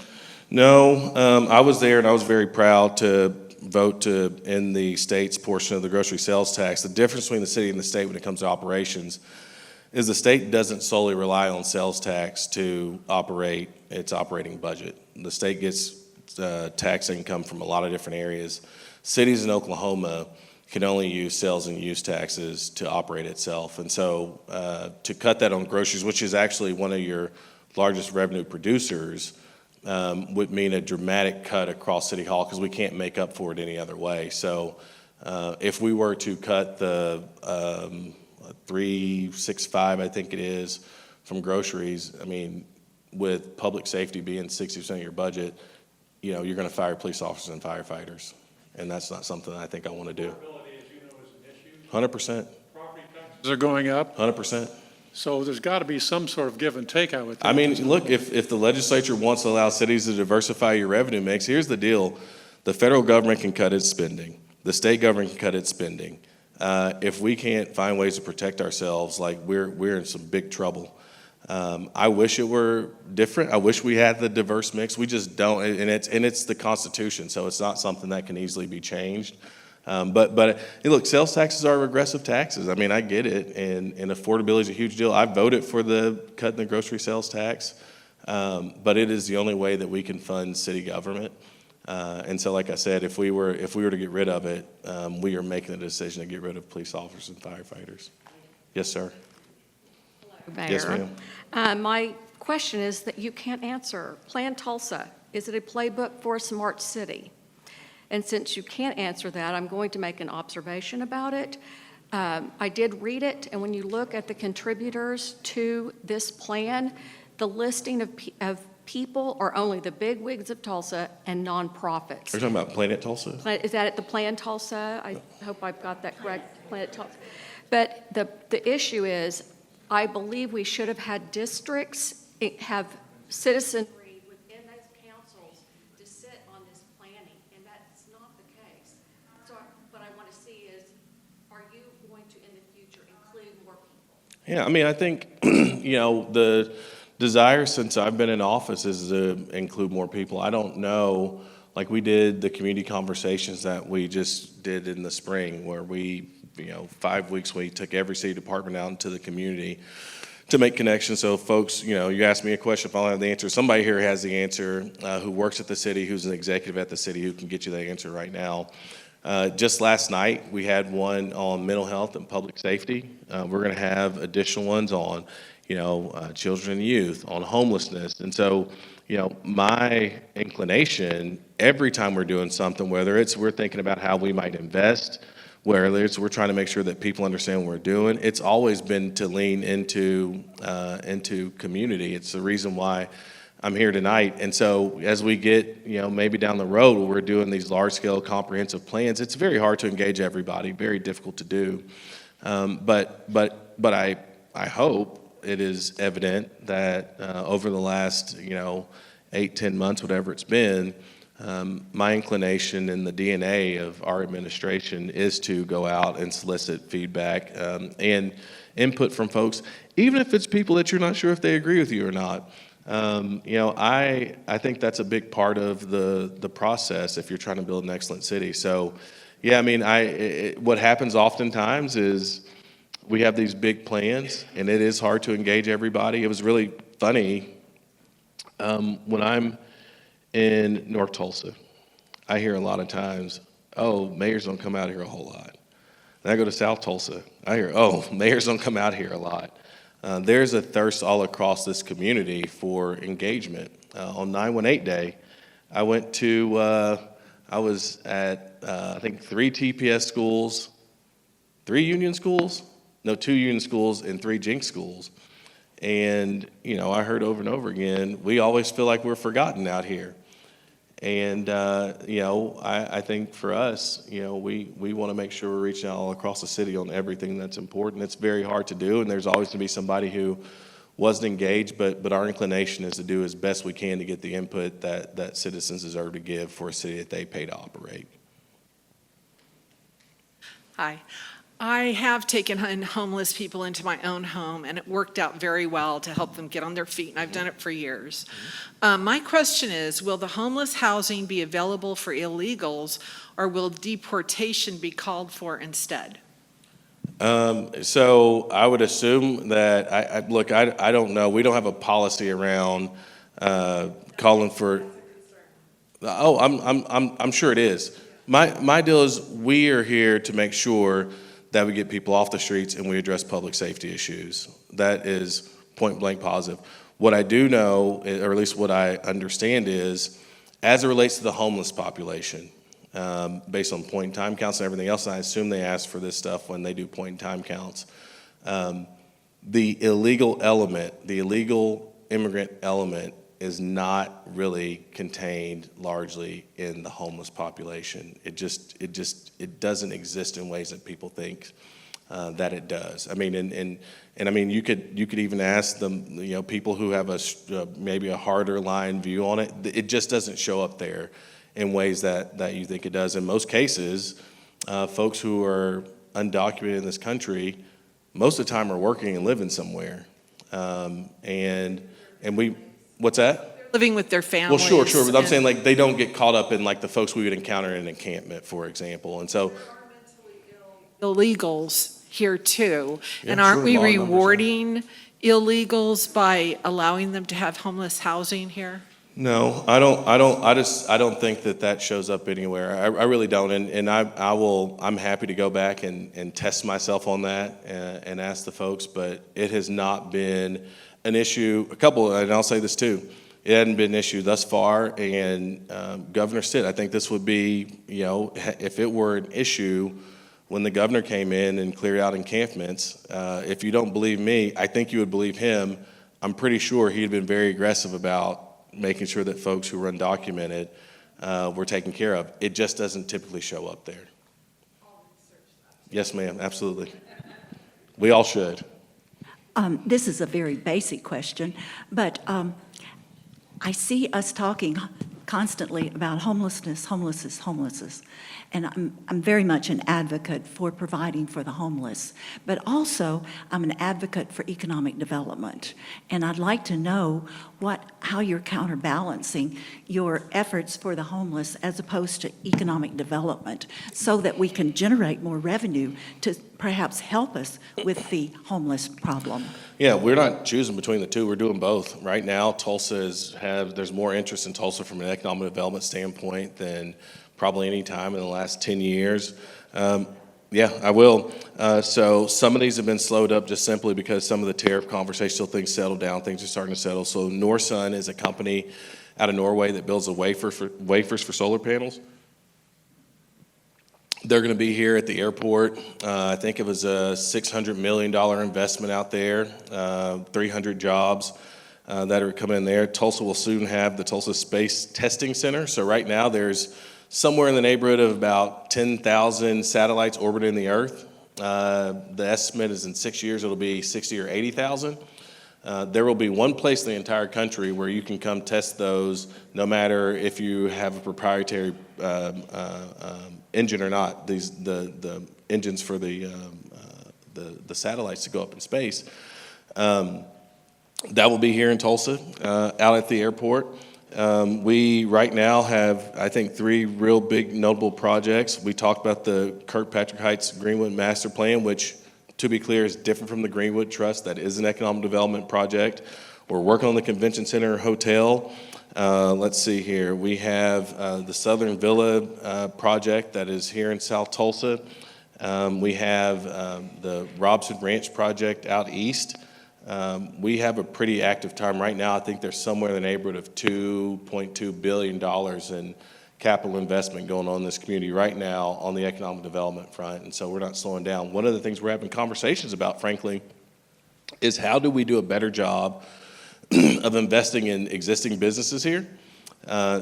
No, I was there and I was very proud to vote to end the state's portion of the grocery sales tax. The difference between the city and the state when it comes to operations is the state doesn't solely rely on sales tax to operate its operating budget. The state gets tax income from a lot of different areas. Cities in Oklahoma can only use sales and use taxes to operate itself. And so to cut that on groceries, which is actually one of your largest revenue producers, would mean a dramatic cut across City Hall because we can't make up for it any other way. So if we were to cut the 365, I think it is, from groceries, I mean, with public safety being 60% of your budget, you're going to fire police officers and firefighters. And that's not something I think I want to do. 100%. They're going up, 100%. so there's got to be some sort of give and take, I would think. I mean, look, if the legislature wants to allow cities to diversify your revenue mix, here's the deal. The federal government can cut its spending. The state government can cut its spending. If we can't find ways to protect ourselves, like we're in some big trouble. I wish it were different. I wish we had the diverse mix. We just don't, and it's the Constitution, so it's not something that can easily be changed. But hey, look, sales taxes are regressive taxes. I mean, I get it, and affordability is a huge deal. I voted for the cut in the grocery sales tax, but it is the only way that we can fund city government. And so, like I said, if we were to get rid of it, we are making the decision to get rid of police officers and firefighters. Yes, sir. Mayor. Yes, ma'am. My question is that you can't answer. Plan Tulsa, is it a playbook for a smart city? And since you can't answer that, I'm going to make an observation about it. I did read it, and when you look at the contributors to this plan, the listing of people are only the big wigs of Tulsa and nonprofits. Are you talking about Planet Tulsa? Is that at the Plan Tulsa? I hope I've got that correct, Planet Tulsa. But the issue is, I believe we should have had districts have citizenry within those councils to sit on this planning, and that's not the case. So what I want to see is, are you going to, in the future, include more people? Yeah, I mean, I think, the desire since I've been in office is to include more people. I don't know, like we did the community conversations that we just did in the spring, where we, 5 weeks, we took every city department out into the community to make connections. So folks, you ask me a question, if I don't have the answer, somebody here has the answer, who works at the city, who's an executive at the city, who can get you the answer right now. Just last night, we had one on mental health and public safety. We're going to have additional ones on, children and youth, on homelessness. And so, my inclination, every time we're doing something, whether it's we're thinking about how we might invest, whether it's we're trying to make sure that people understand what we're doing, it's always been to lean into community. It's the reason why I'm here tonight. And so as we get, maybe down the road where we're doing these large-scale comprehensive plans, it's very hard to engage everybody, very difficult to do. But I hope it is evident that over the last, 8-10 months, whatever it's been, my inclination in the DNA of our administration is to go out and solicit feedback and input from folks, even if it's people that you're not sure if they agree with you or not. I think that's a big part of the process if you're trying to build an excellent city. So, yeah, I mean, what happens oftentimes is we have these big plans, and it is hard to engage everybody. It was really funny when I'm in North Tulsa, I hear a lot of times, oh, mayors don't come out here a whole lot. Then I go to South Tulsa, I hear, oh, mayors don't come out here a lot. There's a thirst all across this community for engagement. On 918 Day, I went to, I was at, I think, 3 TPS schools, 3 union schools? No, 2 union schools and 3 Jinx schools. And, I heard over and over again, we always feel like we're forgotten out here. And, I think for us, we want to make sure we're reaching out all across the city on everything that's important. It's very hard to do, and there's always going to be somebody who wasn't engaged, but our inclination is to do as best we can to get the input that citizens deserve to give for a city that they pay to operate. Hi. I have taken in homeless people into my own home, and it worked out very well to help them get on their feet, and I've done it for years. My question is, will the homeless housing be available for illegals, or will deportation be called for instead? So I would assume that, I don't know. We don't have a policy around calling for, I'm sure it is. My deal is we are here to make sure that we get people off the streets and we address public safety issues. That is point blank positive. What I do know, or at least what I understand is, as it relates to the homeless population, based on point in time counts and everything else, and I assume they ask for this stuff when they do point in time counts, the illegal element, the illegal immigrant element is not really contained largely in the homeless population. It doesn't exist in ways that people think that it does. I mean, and I mean, you could even ask them, people who have maybe a harder line view on it. It just doesn't show up there in ways that you think it does. In most cases, folks who are undocumented in this country, most of the time are working and living somewhere, and we. What's that? Living with their families. Well, sure, but I'm saying like they don't get caught up in like the folks we would encounter in an encampment, for example. And so illegals here too. Yeah, and aren't sure, we law numbers, rewarding illegals by allowing them to have homeless housing here? No, I don't think that shows up anywhere. I really don't. And I'm happy to go back and test myself on that and ask the folks, but it has not been an issue. And I'll say this too, it hadn't been an issue thus far. And Governor Stitt, I think this would be, if it were an issue when the governor came in and cleared out encampments, if you don't believe me, I think you would believe him. I'm pretty sure he'd been very aggressive about making sure that folks who were undocumented were taken care of. It just doesn't typically show up there. Yes, ma'am, absolutely. We all should. This is a very basic question, but I see us talking constantly about homelessness. And I'm very much an advocate for providing for the homeless, but also I'm an advocate for economic development. And I'd like to know how you're counterbalancing your efforts for the homeless as opposed to economic development so that we can generate more revenue to perhaps help us with the homeless problem. Yeah, we're not choosing between the two. We're doing both. Right now, there's more interest in Tulsa from an economic development standpoint than probably any time in the last 10 years. Yeah, I will. So some of these have been slowed up just simply because some of the tariff conversations, till things settle down, things are starting to settle. So Norsun is a company out of Norway that builds wafers for solar panels. They're going to be here at the airport. I think it was a $600 million investment out there, 300 jobs that are coming in there. Tulsa will soon have the Tulsa Space Testing Center. So right now there's somewhere in the neighborhood of about 10,000 satellites orbiting the Earth. The estimate is in 6 years it'll be 60 or 80,000. There will be one place in the entire country where you can come test those, no matter if you have a proprietary engine or not. The engines for the satellites to go up in space. That will be here in Tulsa, out at the airport. We right now have, I think, 3 real big notable projects. We talked about the Kirkpatrick Heights Greenwood Master Plan, which, to be clear, is different from the Greenwood Trust. That is an economic development project. We're working on the Convention Center Hotel. Let's see here. We have the Southern Villa project that is here in South Tulsa. We have the Robson Ranch project out east. We have a pretty active time right now. I think there's somewhere in the neighborhood of $2.2 billion in capital investment going on in this community right now on the economic development front, and so we're not slowing down. One of the things we're having conversations about, frankly, is how do we do a better job of investing in existing businesses here.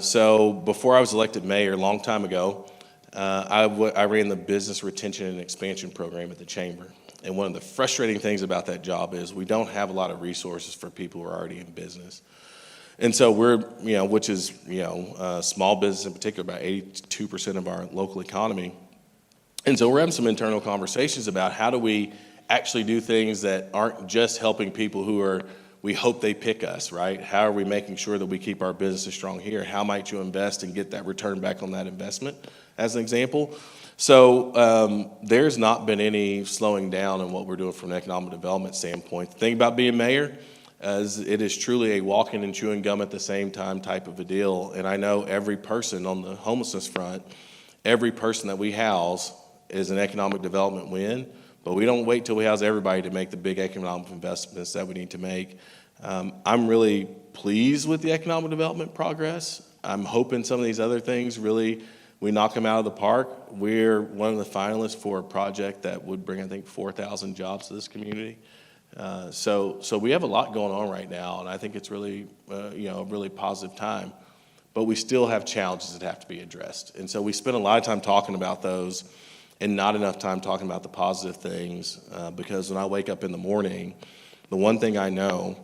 So before I was elected mayor a long time ago, I ran the Business Retention and Expansion Program at the Chamber. And one of the frustrating things about that job is we don't have a lot of resources for people who are already in business. And so we're, which is, small business in particular, about 82% of our local economy. And so we're having some internal conversations about how do we actually do things that aren't just helping people who we hope they pick us, right? How are we making sure that we keep our businesses strong here? How might you invest and get that return back on that investment, as an example? So there's not been any slowing down in what we're doing from an economic development standpoint. The thing about being mayor is it is truly a walking and chewing gum at the same time type of a deal. And I know every person on the homelessness front, every person that we house is an economic development win. But we don't wait till we house everybody to make the big economic investments that we need to make. I'm really pleased with the economic development progress. I'm hoping some of these other things really, we knock them out of the park. We're one of the finalists for a project that would bring, I think, 4,000 jobs to this community. So we have a lot going on right now, and I think it's really, a really positive time. But we still have challenges that have to be addressed. And so we spend a lot of time talking about those and not enough time talking about the positive things, because when I wake up in the morning, the one thing I know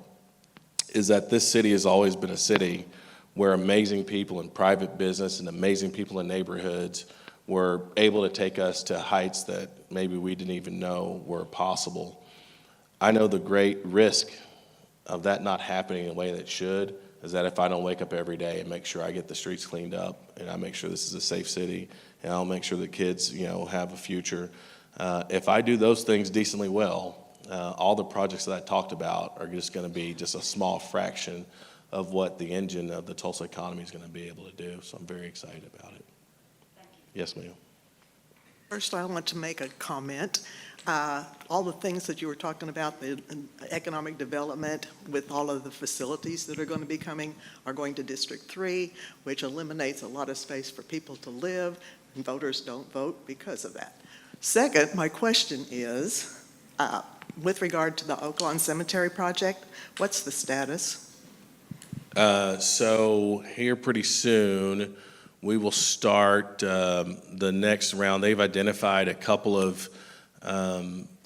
is that this city has always been a city where amazing people in private business and amazing people in neighborhoods were able to take us to heights that maybe we didn't even know were possible. I know the great risk of that not happening in a way that it should is that if I don't wake up every day and make sure I get the streets cleaned up and I make sure this is a safe city and I'll make sure that kids, have a future. If I do those things decently well, all the projects that I talked about are just going to be just a small fraction of what the engine of the Tulsa economy is going to be able to do. So I'm very excited about it. Thank you. Yes, ma'am. First, I want to make a comment. All the things that you were talking about, the economic development with all of the facilities that are going to be coming are going to District 3, which eliminates a lot of space for people to live, and voters don't vote because of that. Second, my question is, with regard to the Oak Lawn Cemetery project, what's the status? So here pretty soon, we will start the next round. They've identified a couple of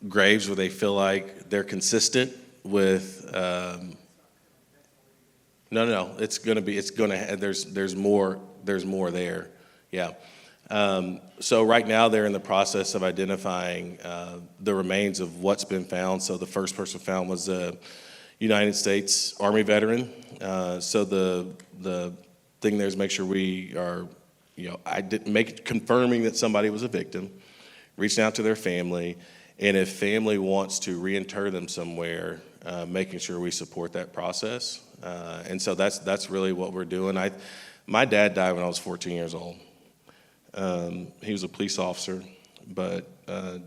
graves where they feel like they're consistent with. No, it's going to. There's more there. Yeah. So right now they're in the process of identifying the remains of what's been found. So the first person found was a United States Army veteran. So the thing there is make sure we are, confirming that somebody was a victim, reaching out to their family, and if family wants to reinter them somewhere, making sure we support that process. And so that's really what we're doing. My dad died when I was 14 years old. He was a police officer, but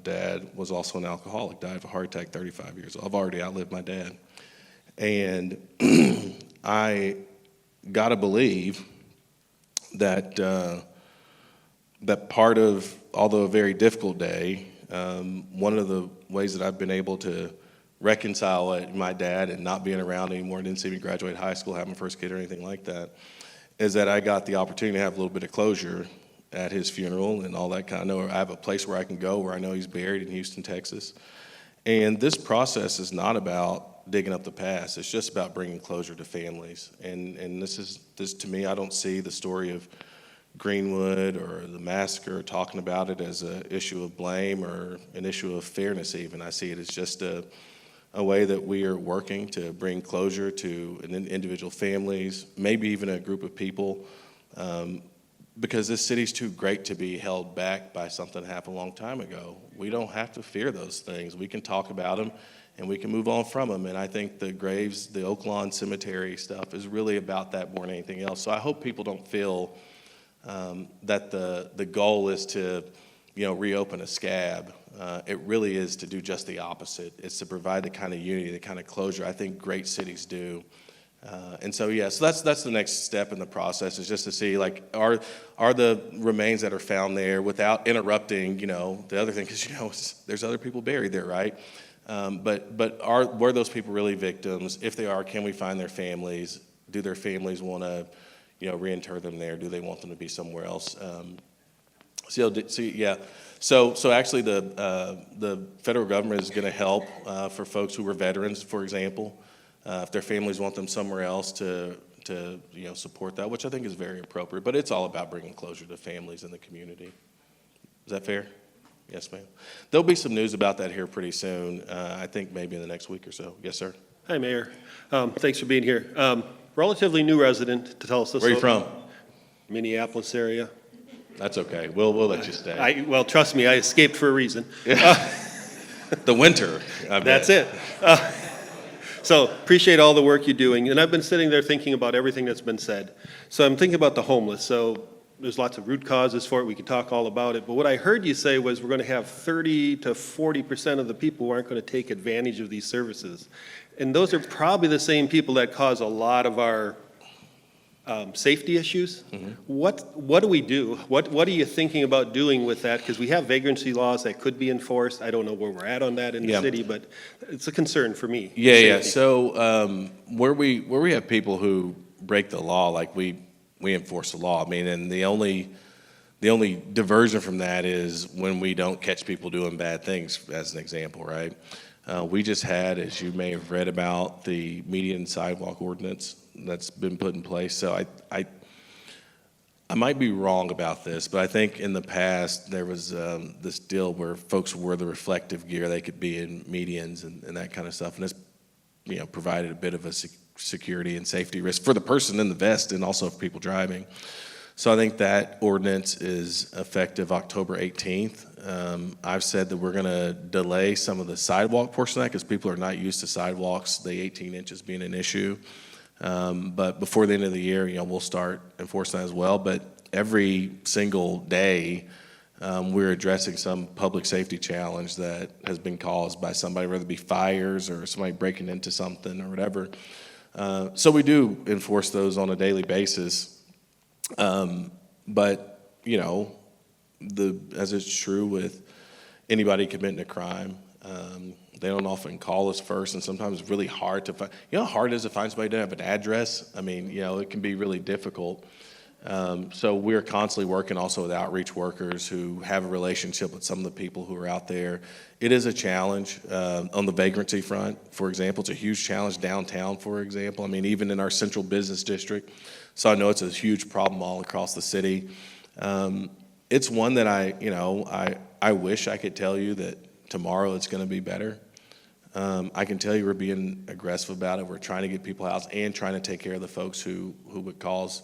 Dad was also an alcoholic, died of a heart attack 35 years old. I've already outlived my dad. And I got to believe that that part of, although a very difficult day, one of the ways that I've been able to reconcile it, my dad and not being around anymore, didn't see me graduate high school, have my first kid or anything like that, is that I got the opportunity to have a little bit of closure at his funeral and all that kind of. I have a place where I can go where I know he's buried in Houston, Texas. And this process is not about digging up the past. It's just about bringing closure to families. And this to me, I don't see the story of Greenwood or the massacre talking about it as an issue of blame or an issue of fairness even. I see it as just a way that we are working to bring closure to individual families, maybe even a group of people, because this city's too great to be held back by something that happened a long time ago. We don't have to fear those things. We can talk about them and we can move on from them. And I think the graves, the Oak Lawn Cemetery stuff is really about that more than anything else. So I hope people don't feel that the goal is to, reopen a scab. It really is to do just the opposite. It's to provide the kind of unity, the kind of closure I think great cities do. And so that's the next step in the process, is just to see, like, are the remains that are found there, without interrupting, the other thing, because there's other people buried there, right? But were those people really victims? If they are, can we find their families? Do their families want to, reinter them there? Do they want them to be somewhere else? So actually the federal government is going to help for folks who were veterans, for example. If their families want them somewhere else to support that, which I think is very appropriate. But it's all about bringing closure to families in the community. Is that fair? Yes, ma'am. There'll be some news about that here pretty soon. I think maybe in the next week or so. Yes, sir. Hi, Mayor. Thanks for being here. Relatively new resident to Tulsa. Where are you from? Minneapolis area. That's okay. We'll let you stay. Well, trust me, I escaped for a reason. The winter. That's it. So appreciate all the work you're doing. And I've been sitting there thinking about everything that's been said. So I'm thinking about the homeless. So there's lots of root causes for it. We could talk all about it. But what I heard you say was we're going to have 30 to 40% of the people who aren't going to take advantage of these services. And those are probably the same people that cause a lot of our safety issues. Mm-hmm. What do we do? What are you thinking about doing with that? Because we have vagrancy laws that could be enforced. I don't know where we're at on that in the city, but it's a concern for me. Yeah. So where we have people who break the law, like we enforce the law. I mean, and the only diversion from that is when we don't catch people doing bad things, as an example, right? We just had, as you may have read about, the median sidewalk ordinance that's been put in place. So I might be wrong about this, but I think in the past there was this deal where folks wore the reflective gear. They could be in medians and that kind of stuff, and this provided a bit of a security and safety risk for the person in the vest and also for people driving. So I think that ordinance is effective October 18th. I've said that we're going to delay some of the sidewalk portion of that because people are not used to sidewalks, the 18 inches being an issue. But before the end of the year, we'll start enforcing that as well. But every single day, we're addressing some public safety challenge that has been caused by somebody, whether it be fires or somebody breaking into something or whatever. So we do enforce those on a daily basis. But, as it's true with anybody committing a crime, they don't often call us first, and sometimes it's really hard to find. You know how hard it is to find somebody who doesn't have an address? I mean, it can be really difficult. So we're constantly working also with outreach workers who have a relationship with some of the people who are out there. It is a challenge on the vagrancy front, for example. It's a huge challenge downtown, for example. I mean, even in our central business district. So I know it's a huge problem all across the city. It's one that I wish I could tell you that tomorrow it's going to be better. I can tell you we're being aggressive about it. We're trying to get people out and trying to take care of the folks who would cause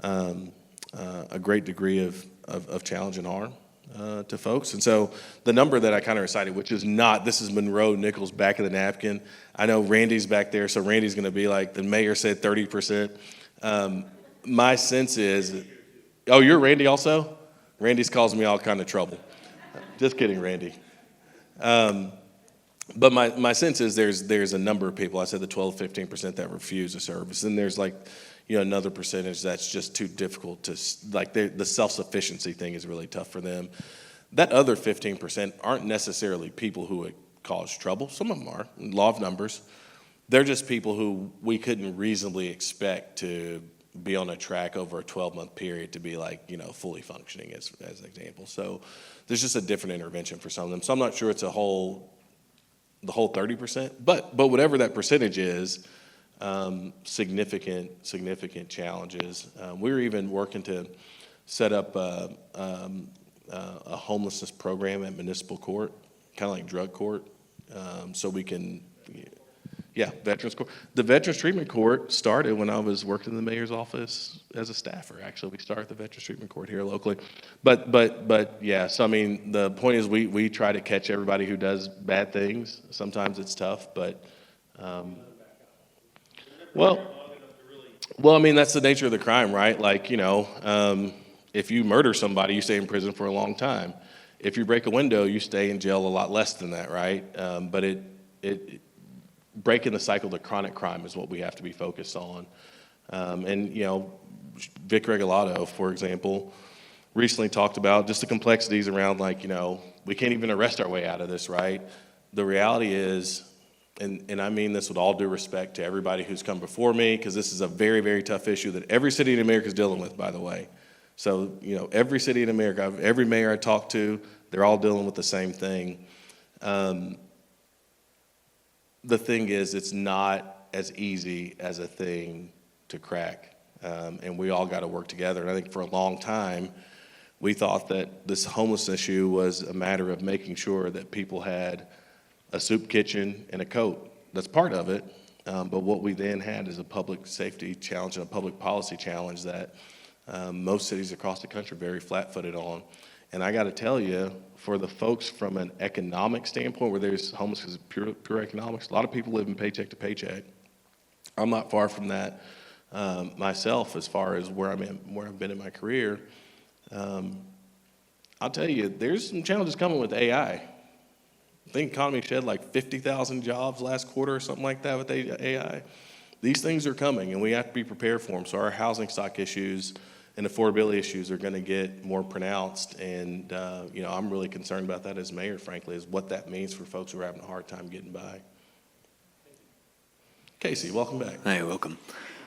a great degree of challenge and harm to folks. And so the number that I kind of recited, which is not, this is Monroe, Nichols, back of the napkin. I know Randy's back there, so Randy's going to be like, the mayor said 30%. My sense is, oh, you're Randy also? Randy's causing me all kind of trouble. Just kidding, Randy. But my sense is there's a number of people, I said the 12-15% that refuse a service, and there's another percentage that's just too difficult to, the self-sufficiency thing is really tough for them. That other 15% aren't necessarily people who would cause trouble. Some of them are, law of numbers. They're just people who we couldn't reasonably expect to be on a track over a 12-month period to be fully functioning as an example. So there's just a different intervention for some of them. So I'm not sure it's the whole 30%, but whatever that percentage is, significant challenges. We're even working to set up a homelessness program at municipal court, kind of like drug court, so we can, Veterans Court. The Veterans Treatment Court started when I was working in the mayor's office as a staffer. Actually, we started the Veterans Treatment Court here locally. But yeah, so I mean, the point is we try to catch everybody who does bad things. Sometimes it's tough, but well, I mean, that's the nature of the crime, right? If you murder somebody, you stay in prison for a long time. If you break a window, you stay in jail a lot less than that, right? But breaking the cycle to chronic crime is what we have to be focused on. Vic Regalado, for example, recently talked about just the complexities around we can't even arrest our way out of this, right? The reality is, and I mean this with all due respect to everybody who's come before me, because this is a very, very tough issue that every city in America is dealing with, by the way. So, every city in America, every mayor I talk to, they're all dealing with the same thing. The thing is, it's not as easy as a thing to crack, and we all got to work together. And I think for a long time, we thought that this homeless issue was a matter of making sure that people had a soup kitchen and a coat. That's part of it, but what we then had is a public safety challenge and a public policy challenge that most cities across the country are very flat-footed on. And I got to tell you, for the folks from an economic standpoint, where there's homeless is pure economics, a lot of people live in paycheck to paycheck. I'm not far from that myself as far as where I've been in my career. I'll tell you, there's some challenges coming with AI. I think the economy shed 50,000 jobs last quarter or something like that with AI. These things are coming, and we have to be prepared for them. So our housing stock issues and affordability issues are going to get more pronounced, and I'm really concerned about that as mayor, frankly, is what that means for folks who are having a hard time getting by. Casey, welcome back. Hey, welcome.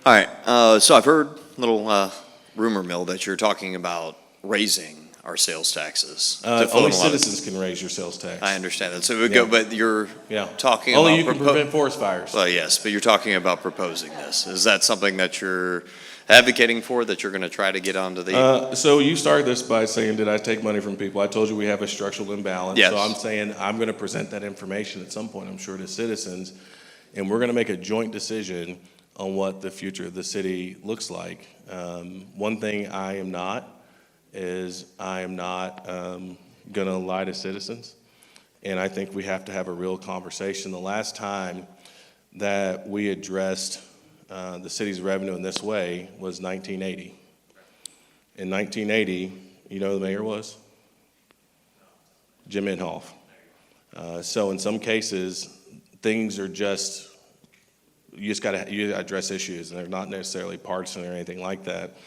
All right, so I've heard a little rumor mill that you're talking about raising our sales taxes. Only citizens can raise your sales tax. I understand that. So but you're talking about... Only you can prevent forest fires. Well, yes, but you're talking about proposing this. Is that something that you're advocating for, that you're going to try to get onto the... So you started this by saying, did I take money from people? I told you we have a structural imbalance. Yes. So I'm saying I'm going to present that information at some point, I'm sure, to citizens, and we're going to make a joint decision on what the future of the city looks like. One thing I am not going to lie to citizens, and I think we have to have a real conversation. The last time that we addressed the city's revenue in this way was 1980. In 1980, you know who the mayor was? Jim Inhofe. So in some cases, things are just, you gotta address issues, and they're not necessarily partisan or anything like that.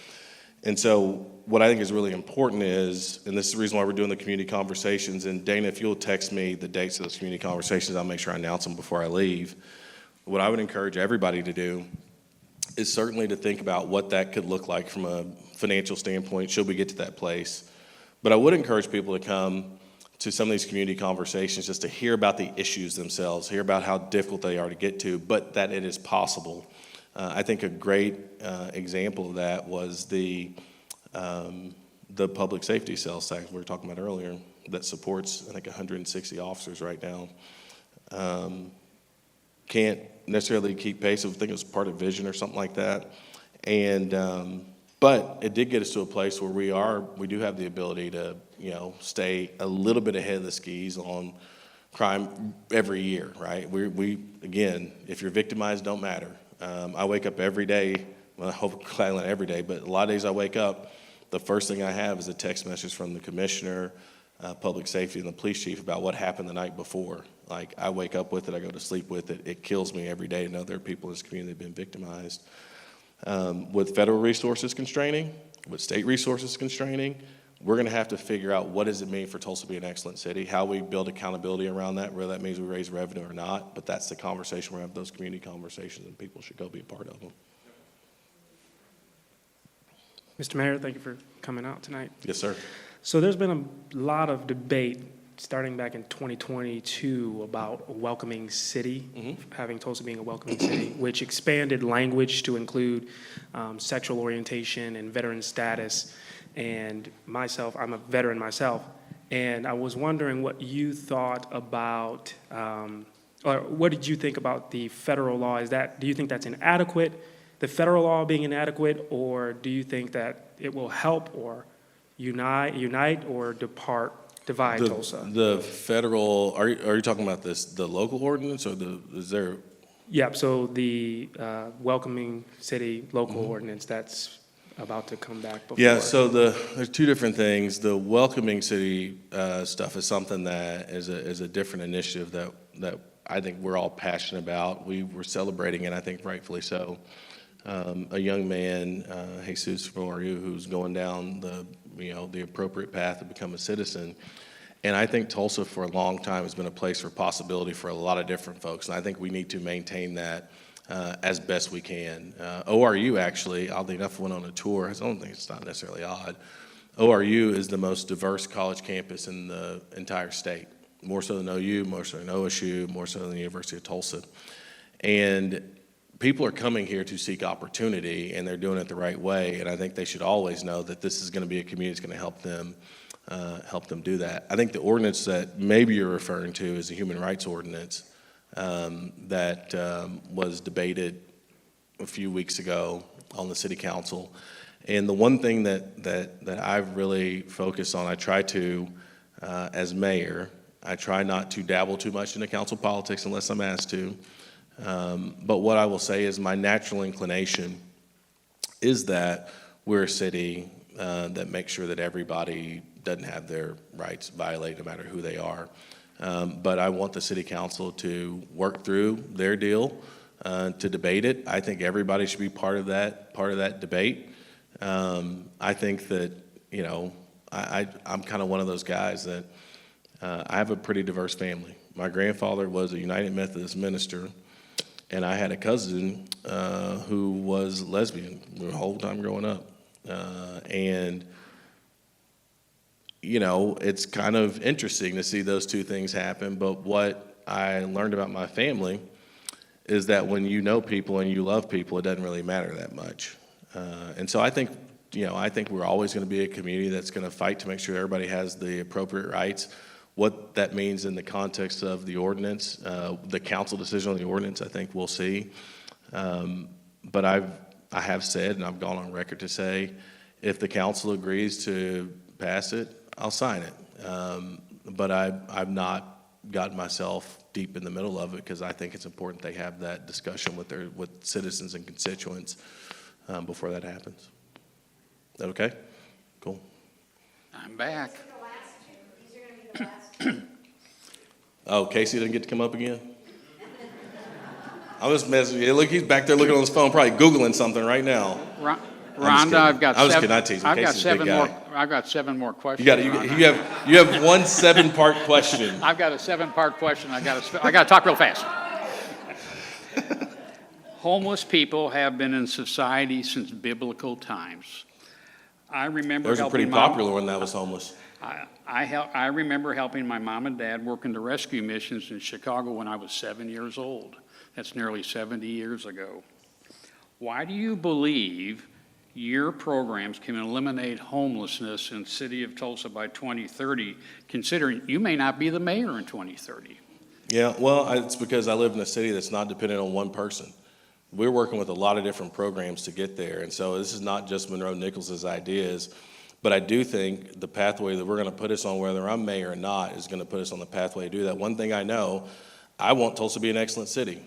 And so what I think is really important is, and this is the reason why we're doing the community conversations, and Dana, if you'll text me the dates of those community conversations, I'll make sure I announce them before I leave. What I would encourage everybody to do is certainly to think about what that could look like from a financial standpoint, should we get to that place. But I would encourage people to come to some of these community conversations just to hear about the issues themselves, hear about how difficult they are to get to, but that it is possible. I think a great example of that was the public safety sales tax we were talking about earlier that supports, I think, 160 officers right now. Can't necessarily keep pace. I think it was part of vision or something like that. And but it did get us to a place where we do have the ability to, stay a little bit ahead of the skis on crime every year, right? We again, if you're victimized, don't matter. I wake up every day, well, hopefully not every day, but a lot of days I wake up, the first thing I have is a text message from the commissioner, public safety, and the police chief about what happened the night before. Like, I wake up with it, I go to sleep with it. It kills me every day to know there are people in this community that have been victimized. With federal resources constraining, with state resources constraining, we're going to have to figure out what does it mean for Tulsa to be an excellent city, how we build accountability around that, whether that means we raise revenue or not. But that's the conversation. We're going to have those community conversations, and people should go be a part of them. Mr. Mayor, thank you for coming out tonight. Yes, sir. So there's been a lot of debate starting back in 2022 about a welcoming city, having Tulsa being a welcoming city, which expanded language to include sexual orientation and veteran status. And myself, I'm a veteran myself, and I was wondering what you thought about, or what did you think about the federal law? Do you think that's inadequate, the federal law being inadequate, or do you think that it will help or unite or divide Tulsa? The federal, are you talking about the local ordinance, or is there? Yeah, so the welcoming city local ordinance that's about to come back before. Yeah, so there's two different things. The welcoming city stuff is something that is a different initiative that I think we're all passionate about. We were celebrating it, I think rightfully so. A young man, Jesus from Monroe, who's going down the appropriate path to become a citizen. And I think Tulsa for a long time has been a place for possibility for a lot of different folks. And I think we need to maintain that as best we can. ORU actually, oddly enough, went on a tour. I don't think it's not necessarily odd. ORU is the most diverse college campus in the entire state, more so than OU, more so than OSU, more so than the University of Tulsa. And people are coming here to seek opportunity, and they're doing it the right way. And I think they should always know that this is going to be a community that's going to help them do that. I think the ordinance that maybe you're referring to is the human rights ordinance that was debated a few weeks ago on the city council. And the one thing that I've really focused on, I try to, as mayor, I try not to dabble too much into council politics unless I'm asked to. But what I will say is my natural inclination is that we're a city that makes sure that everybody doesn't have their rights violated no matter who they are. But I want the city council to work through their deal, to debate it. I think everybody should be part of that debate. I think that, I'm kind of one of those guys that I have a pretty diverse family. My grandfather was a United Methodist minister, and I had a cousin who was lesbian the whole time growing up. And it's kind of interesting to see those two things happen. But what I learned about my family is that when you know people and you love people, it doesn't really matter that much. And so I think we're always going to be a community that's going to fight to make sure everybody has the appropriate rights. What that means in the context of the ordinance, the council decision on the ordinance, I think we'll see. But I have said, and I've gone on record to say, if the council agrees to pass it, I'll sign it. But I've not gotten myself deep in the middle of it because I think it's important they have that discussion with citizens and constituents before that happens. Is that okay? Cool. I'm back. Oh, Casey didn't get to come up again? I was messing with you. Look, he's back there looking on his phone, probably Googling something right now. Rhonda, I've got I was seven. kidding. I tease him. I've got Casey's a big seven more. guy. I've got 7 more questions. You have one 7-part question. I've got a 7-part question. I got to talk real fast. Homeless people have been in society since biblical times. I remember Those were helping pretty popular when that was homeless. I remember helping my mom and dad work in the rescue missions in Chicago when I was 7 years old. That's nearly 70 years ago. Why do you believe your programs can eliminate homelessness in the city of Tulsa by 2030, considering you may not be the mayor in 2030? Yeah, well, it's because I live in a city that's not dependent on one person. We're working with a lot of different programs to get there, and so this is not just Monroe Nichols' ideas, but I do think the pathway that we're going to put us on, whether I'm mayor or not, is going to put us on the pathway to do that. One thing I know, I want Tulsa to be an excellent city.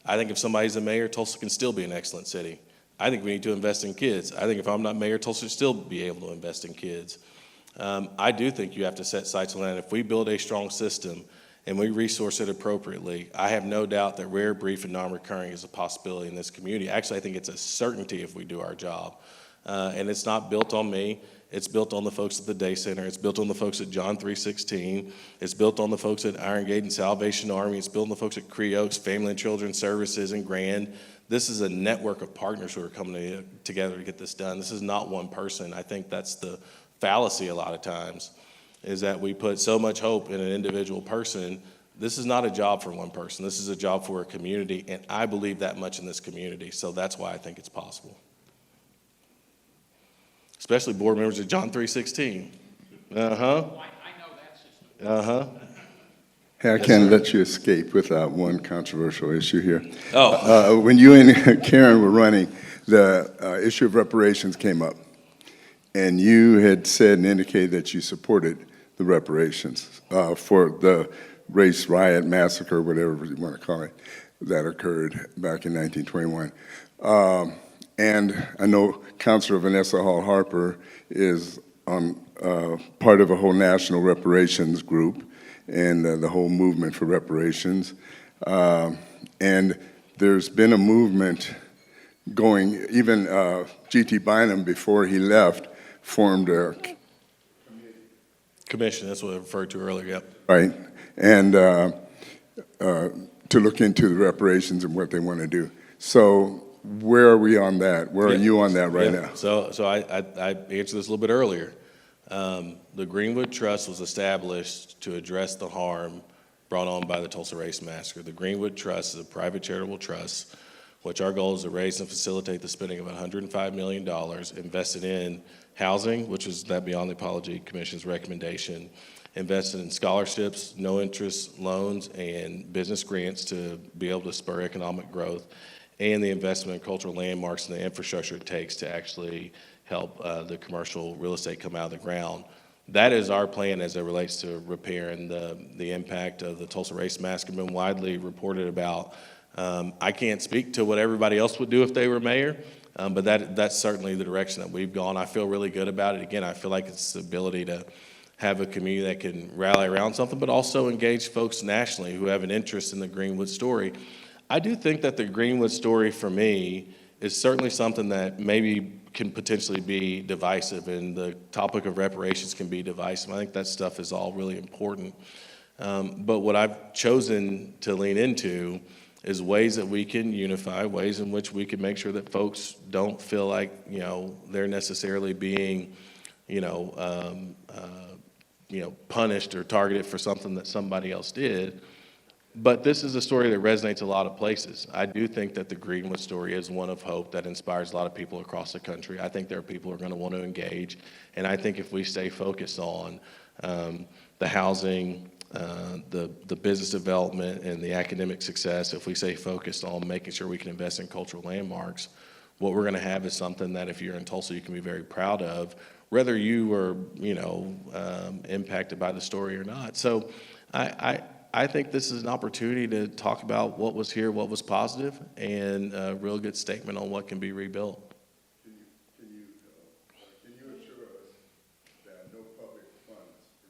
I think if somebody's the mayor, Tulsa can still be an excellent city. I think we need to invest in kids. I think if I'm not mayor, Tulsa should still be able to invest in kids. I do think you have to set sights on that. If we build a strong system and we resource it appropriately, I have no doubt that rare, brief, and non-recurring is a possibility in this community. Actually, I think it's a certainty if we do our job. And it's not built on me. It's built on the folks at the Day Center. It's built on the folks at John 3:16. It's built on the folks at Iron Gate and Salvation Army. It's built on the folks at Cree Oaks, Family and Children's Services, and Grand. This is a network of partners who are coming together to get this done. This is not one person. I think that's the fallacy a lot of times, is that we put so much hope in an individual person. This is not a job for one person. This is a job for a community, and I believe that much in this community, so that's why I think it's possible. Especially board members of John 3:16. Uh-huh. Uh-huh. Hey, I can't let you escape without one controversial issue here. Oh. When you and Karen were running, the issue of reparations came up. And you had said and indicated that you supported the reparations for the race riot, massacre, whatever you want to call it, that occurred back in 1921. And I know Councilor Vanessa Hall Harper is on part of a whole national reparations group and the whole movement for reparations. And there's been a movement going, even G.T. Bynum, before he left, formed a commission, that's what I referred to earlier, yep. Right, and to look into the reparations and what they want to do. So where are we on that? Where are you on that right now? So I answered this a little bit earlier. The Greenwood Trust was established to address the harm brought on by the Tulsa Race Massacre. The Greenwood Trust is a private charitable trust, which our goal is to raise and facilitate the spending of $105 million invested in housing, which is that Beyond the Apology Commission's recommendation, invested in scholarships, no interest loans, and business grants to be able to spur economic growth, and the investment in cultural landmarks and the infrastructure it takes to actually help the commercial real estate come out of the ground. That is our plan as it relates to repair and the impact of the Tulsa Race Massacre. Been widely reported about. I can't speak to what everybody else would do if they were mayor, but that's certainly the direction that we've gone. I feel really good about it. Again, I feel like it's the ability to have a community that can rally around something, but also engage folks nationally who have an interest in the Greenwood story. I do think that the Greenwood story, for me, is certainly something that maybe can potentially be divisive, and the topic of reparations can be divisive. I think that stuff is all really important. But what I've chosen to lean into is ways that we can unify, ways in which we can make sure that folks don't feel like, they're necessarily being, punished or targeted for something that somebody else did. But this is a story that resonates a lot of places. I do think that the Greenwood story is one of hope that inspires a lot of people across the country. I think there are people who are going to want to engage. And I think if we stay focused on the housing, the business development, and the academic success, if we stay focused on making sure we can invest in cultural landmarks, what we're going to have is something that if you're in Tulsa, you can be very proud of, whether you were, impacted by the story or not. So I think this is an opportunity to talk about what was here, what was positive, and a real good statement on what can be rebuilt. Can you assure us that no public funds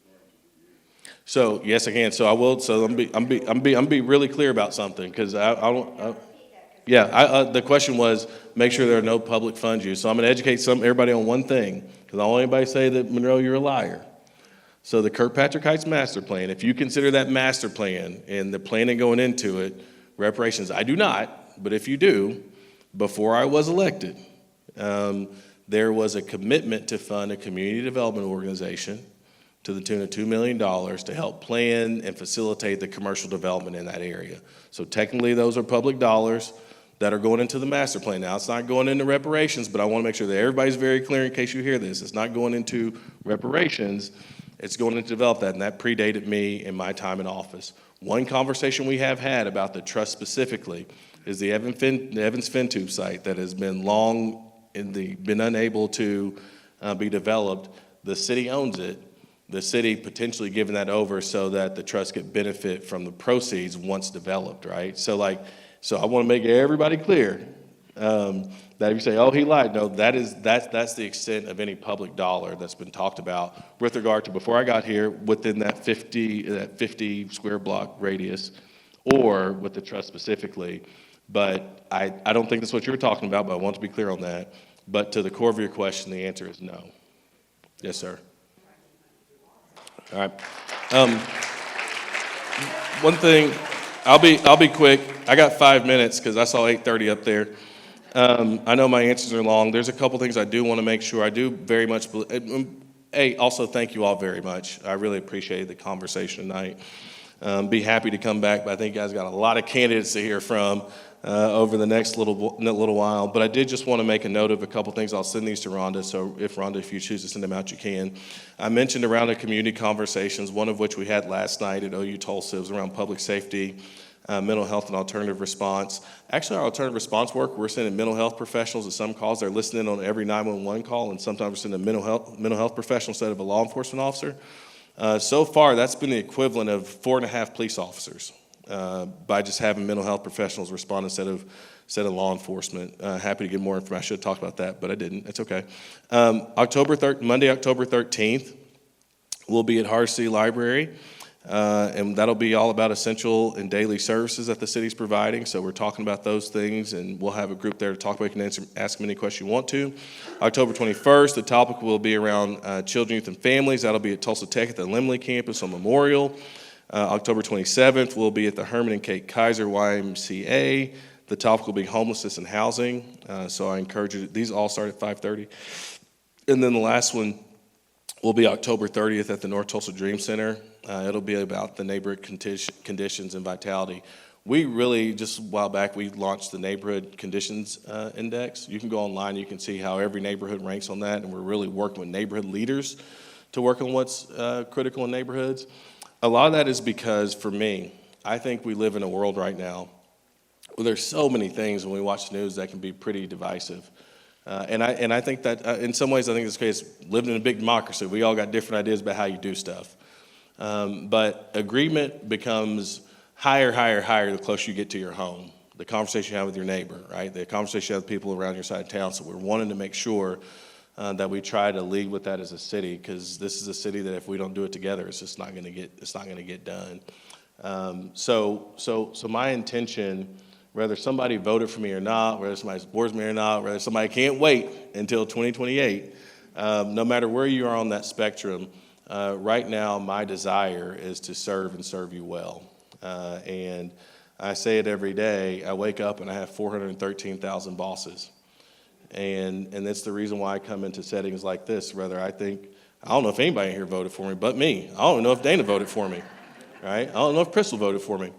are going to be used? So yes, I can. So I will. So I'm be really clear about something because I don't. The question was make sure there are no public funds used. So I'm going to educate everybody on one thing because I don't want anybody to say that Monroe, you're a liar. So the Kirkpatrick Heights master plan, if you consider that master plan and the planning going into it, reparations, I do not, but if you do, before I was elected, there was a commitment to fund a community development organization to the tune of $2 million to help plan and facilitate the commercial development in that area. So technically, those are public dollars that are going into the master plan. Now, it's not going into reparations, but I want to make sure that everybody's very clear in case you hear this. It's not going into reparations. It's going to develop that, and that predated me in my time in office. One conversation we have had about the trust specifically is the Evans FinTube site that has been been unable to be developed. The city owns it. The city potentially giving that over so that the trust could benefit from the proceeds once developed, right? So I want to make everybody clear that if you say, oh, he lied, no, that's the extent of any public dollar that's been talked about with regard to before I got here within that 50 square block radius or with the trust specifically. But I don't think that's what you were talking about, but I want to be clear on that. But to the core of your question, the answer is no. Yes, sir. All right. One thing, I'll be quick. I got 5 minutes because I saw 8:30 up there. I know my answers are long. There's a couple things I do want to make sure. I do very much. Also, thank you all very much. I really appreciate the conversation tonight. Be happy to come back, but I think you guys got a lot of candidates to hear from over the next little while. But I did just want to make a note of a couple things. I'll send these to Rhonda. So if you choose to send them out, you can. I mentioned around the community conversations, one of which we had last night at OU Tulsa. It was around public safety. Mental health and alternative response. Actually, our alternative response work, we're sending mental health professionals to some calls. They're listening on every 911 call, and sometimes we're sending a mental health professional instead of a law enforcement officer. So far, that's been the equivalent of 4.5 police officers by just having mental health professionals respond instead of law enforcement. Happy to get more information. I should have talked about that, but I didn't. It's okay. Monday, October 13th, we'll be at Hardesty Library. And that'll be all about essential and daily services that the city's providing. So we're talking about those things, and we'll have a group there to talk about. You can ask them any question you want to. October 21st, the topic will be around children, youth, and families. That'll be at Tulsa Tech at the Limley campus on Memorial. October 27th, we'll be at the Herman and Kate Kaiser YMCA. The topic will be homelessness and housing. So I encourage you. These all start at 5:30. And then the last one will be October 30th at the North Tulsa Dream Center. It'll be about the neighborhood conditions and vitality. We really, just a while back, we launched the Neighborhood Conditions Index. You can go online, you can see how every neighborhood ranks on that, and we're really working with neighborhood leaders to work on what's critical in neighborhoods. A lot of that is because, for me, I think we live in a world right now where there's so many things when we watch the news that can be pretty divisive. And I think that in some ways, I think this case, living in a big democracy, we all got different ideas about how you do stuff. But agreement becomes higher the closer you get to your home. The conversation you have with your neighbor, right? The conversation you have with people around your side of town. So we're wanting to make sure that we try to lead with that as a city, because this is a city that if we don't do it together, it's just not going to get done. So my intention, whether somebody voted for me or not, whether somebody supports me or not, whether somebody can't wait until 2028, no matter where you are on that spectrum, right now my desire is to serve and serve you well. And I say it every day. I wake up and I have 413,000 bosses. And that's the reason why I come into settings like this. I don't know if anybody here voted for me but me. I don't know if Dana voted for me, right? I don't know if Crystal voted for me.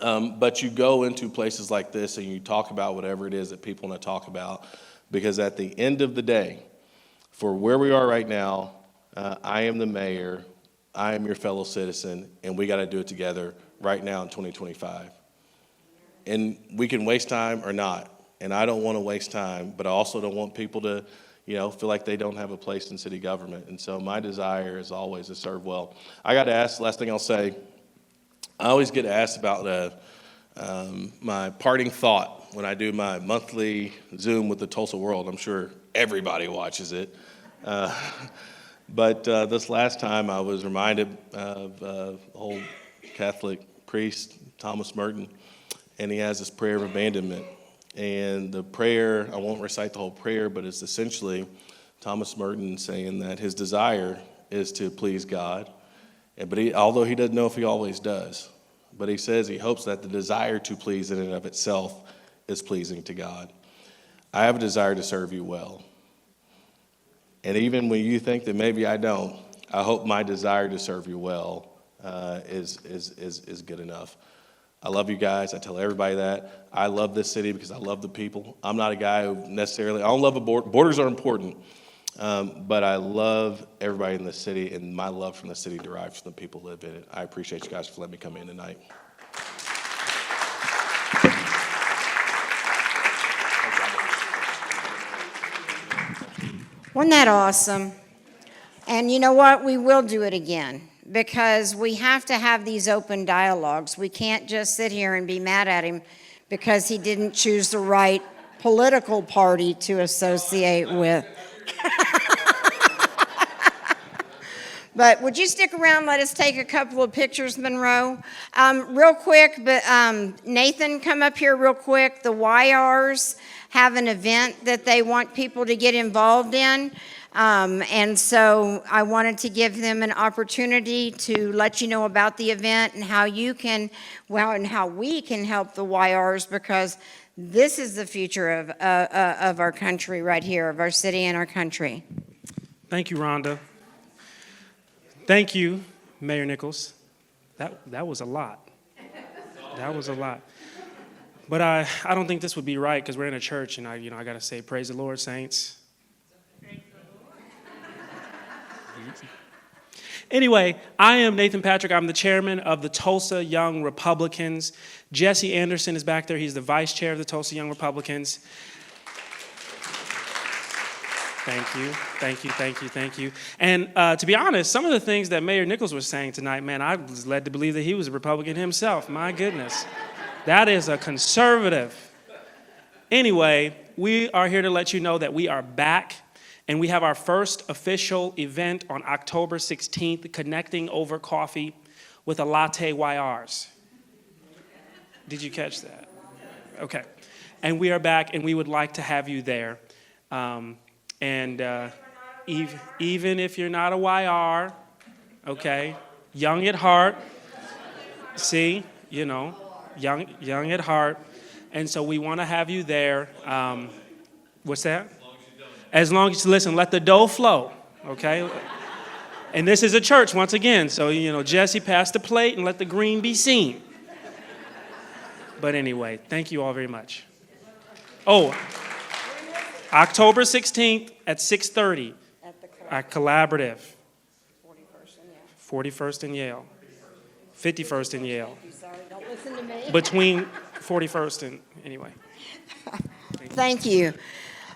But you go into places like this and you talk about whatever it is that people want to talk about, because at the end of the day, for where we are right now, I am the mayor, I am your fellow citizen, and we got to do it together right now in 2025. And we can waste time or not, and I don't want to waste time, but I also don't want people to feel like they don't have a place in city government. And so my desire is always to serve well. I got to ask, last thing I'll say, I always get asked about my parting thought when I do my monthly Zoom with the Tulsa World. I'm sure everybody watches it. But this last time I was reminded of old Catholic priest Thomas Merton, and he has this prayer of abandonment. And the prayer, I won't recite the whole prayer, but it's essentially Thomas Merton saying that his desire is to please God. But although he doesn't know if he always does, but he says he hopes that the desire to please in and of itself is pleasing to God. I have a desire to serve you well. And even when you think that maybe I don't, I hope my desire to serve you well is good enough. I love you guys. I tell everybody that. I love this city because I love the people. I'm not a guy who necessarily, I don't love borders are important, but I love everybody in the city, and my love from the city derives from the people who live in it. I appreciate you guys for letting me come in tonight. Wasn't that awesome? And you know what? We will do it again, because we have to have these open dialogues. We can't just sit here and be mad at him because he didn't choose the right political party to associate with. But would you stick around? Let us take a couple of pictures, Monroe. Real quick, but Nathan, come up here real quick. The YRs have an event that they want people to get involved in. And so I wanted to give them an opportunity to let you know about the event and how you can, and how we can help the YRs, because this is the future of our country right here, of our city and our country. Thank you, Rhonda. Thank you, Mayor Nichols. That was a lot. That was a lot. But I don't think this would be right, because we're in a church, and I got to say, praise the Lord, saints. Anyway, I am Nathan Patrick. I'm the chairman of the Tulsa Young Republicans. Jesse Anderson is back there. He's the vice chair of the Tulsa Young Republicans. Thank you, thank you, thank you, thank you. And to be honest, some of the things that Mayor Nichols was saying tonight, man, I was led to believe that he was a Republican himself. My goodness. That is a conservative. Anyway, we are here to let you know that we are back, and we have our first official event on October 16th, Connecting Over Coffee with a Latte YRs. Did you catch that? Okay. And we are back, and we would like to have you there. Even if you're not a YR, okay, young at heart, see, young at heart. And so we want to have you there. What's that? As long as you listen, let the dough flow, okay? And this is a church, once again, so, Jesse, pass the plate and let the green be seen. But anyway, thank you all very much. Oh, October 16th at 6:30 at Collaborative. 41st and Yale. 51st and Yale. Sorry, don't listen to me. Between 41st and, anyway. Thank you.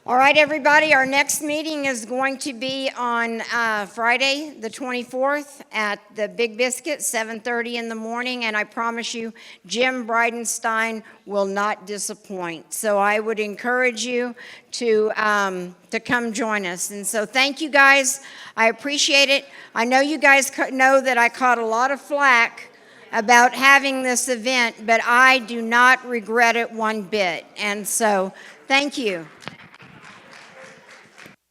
All right, everybody, our next meeting is going to be on Friday, the 24th at the Big Biscuit, 7:30 in the morning, and I promise you, Jim Bridenstine will not disappoint. So I would encourage you to come join us. And so thank you, guys. I appreciate it. I know you guys know that I caught a lot of flack about having this event, but I do not regret it one bit. And so thank you.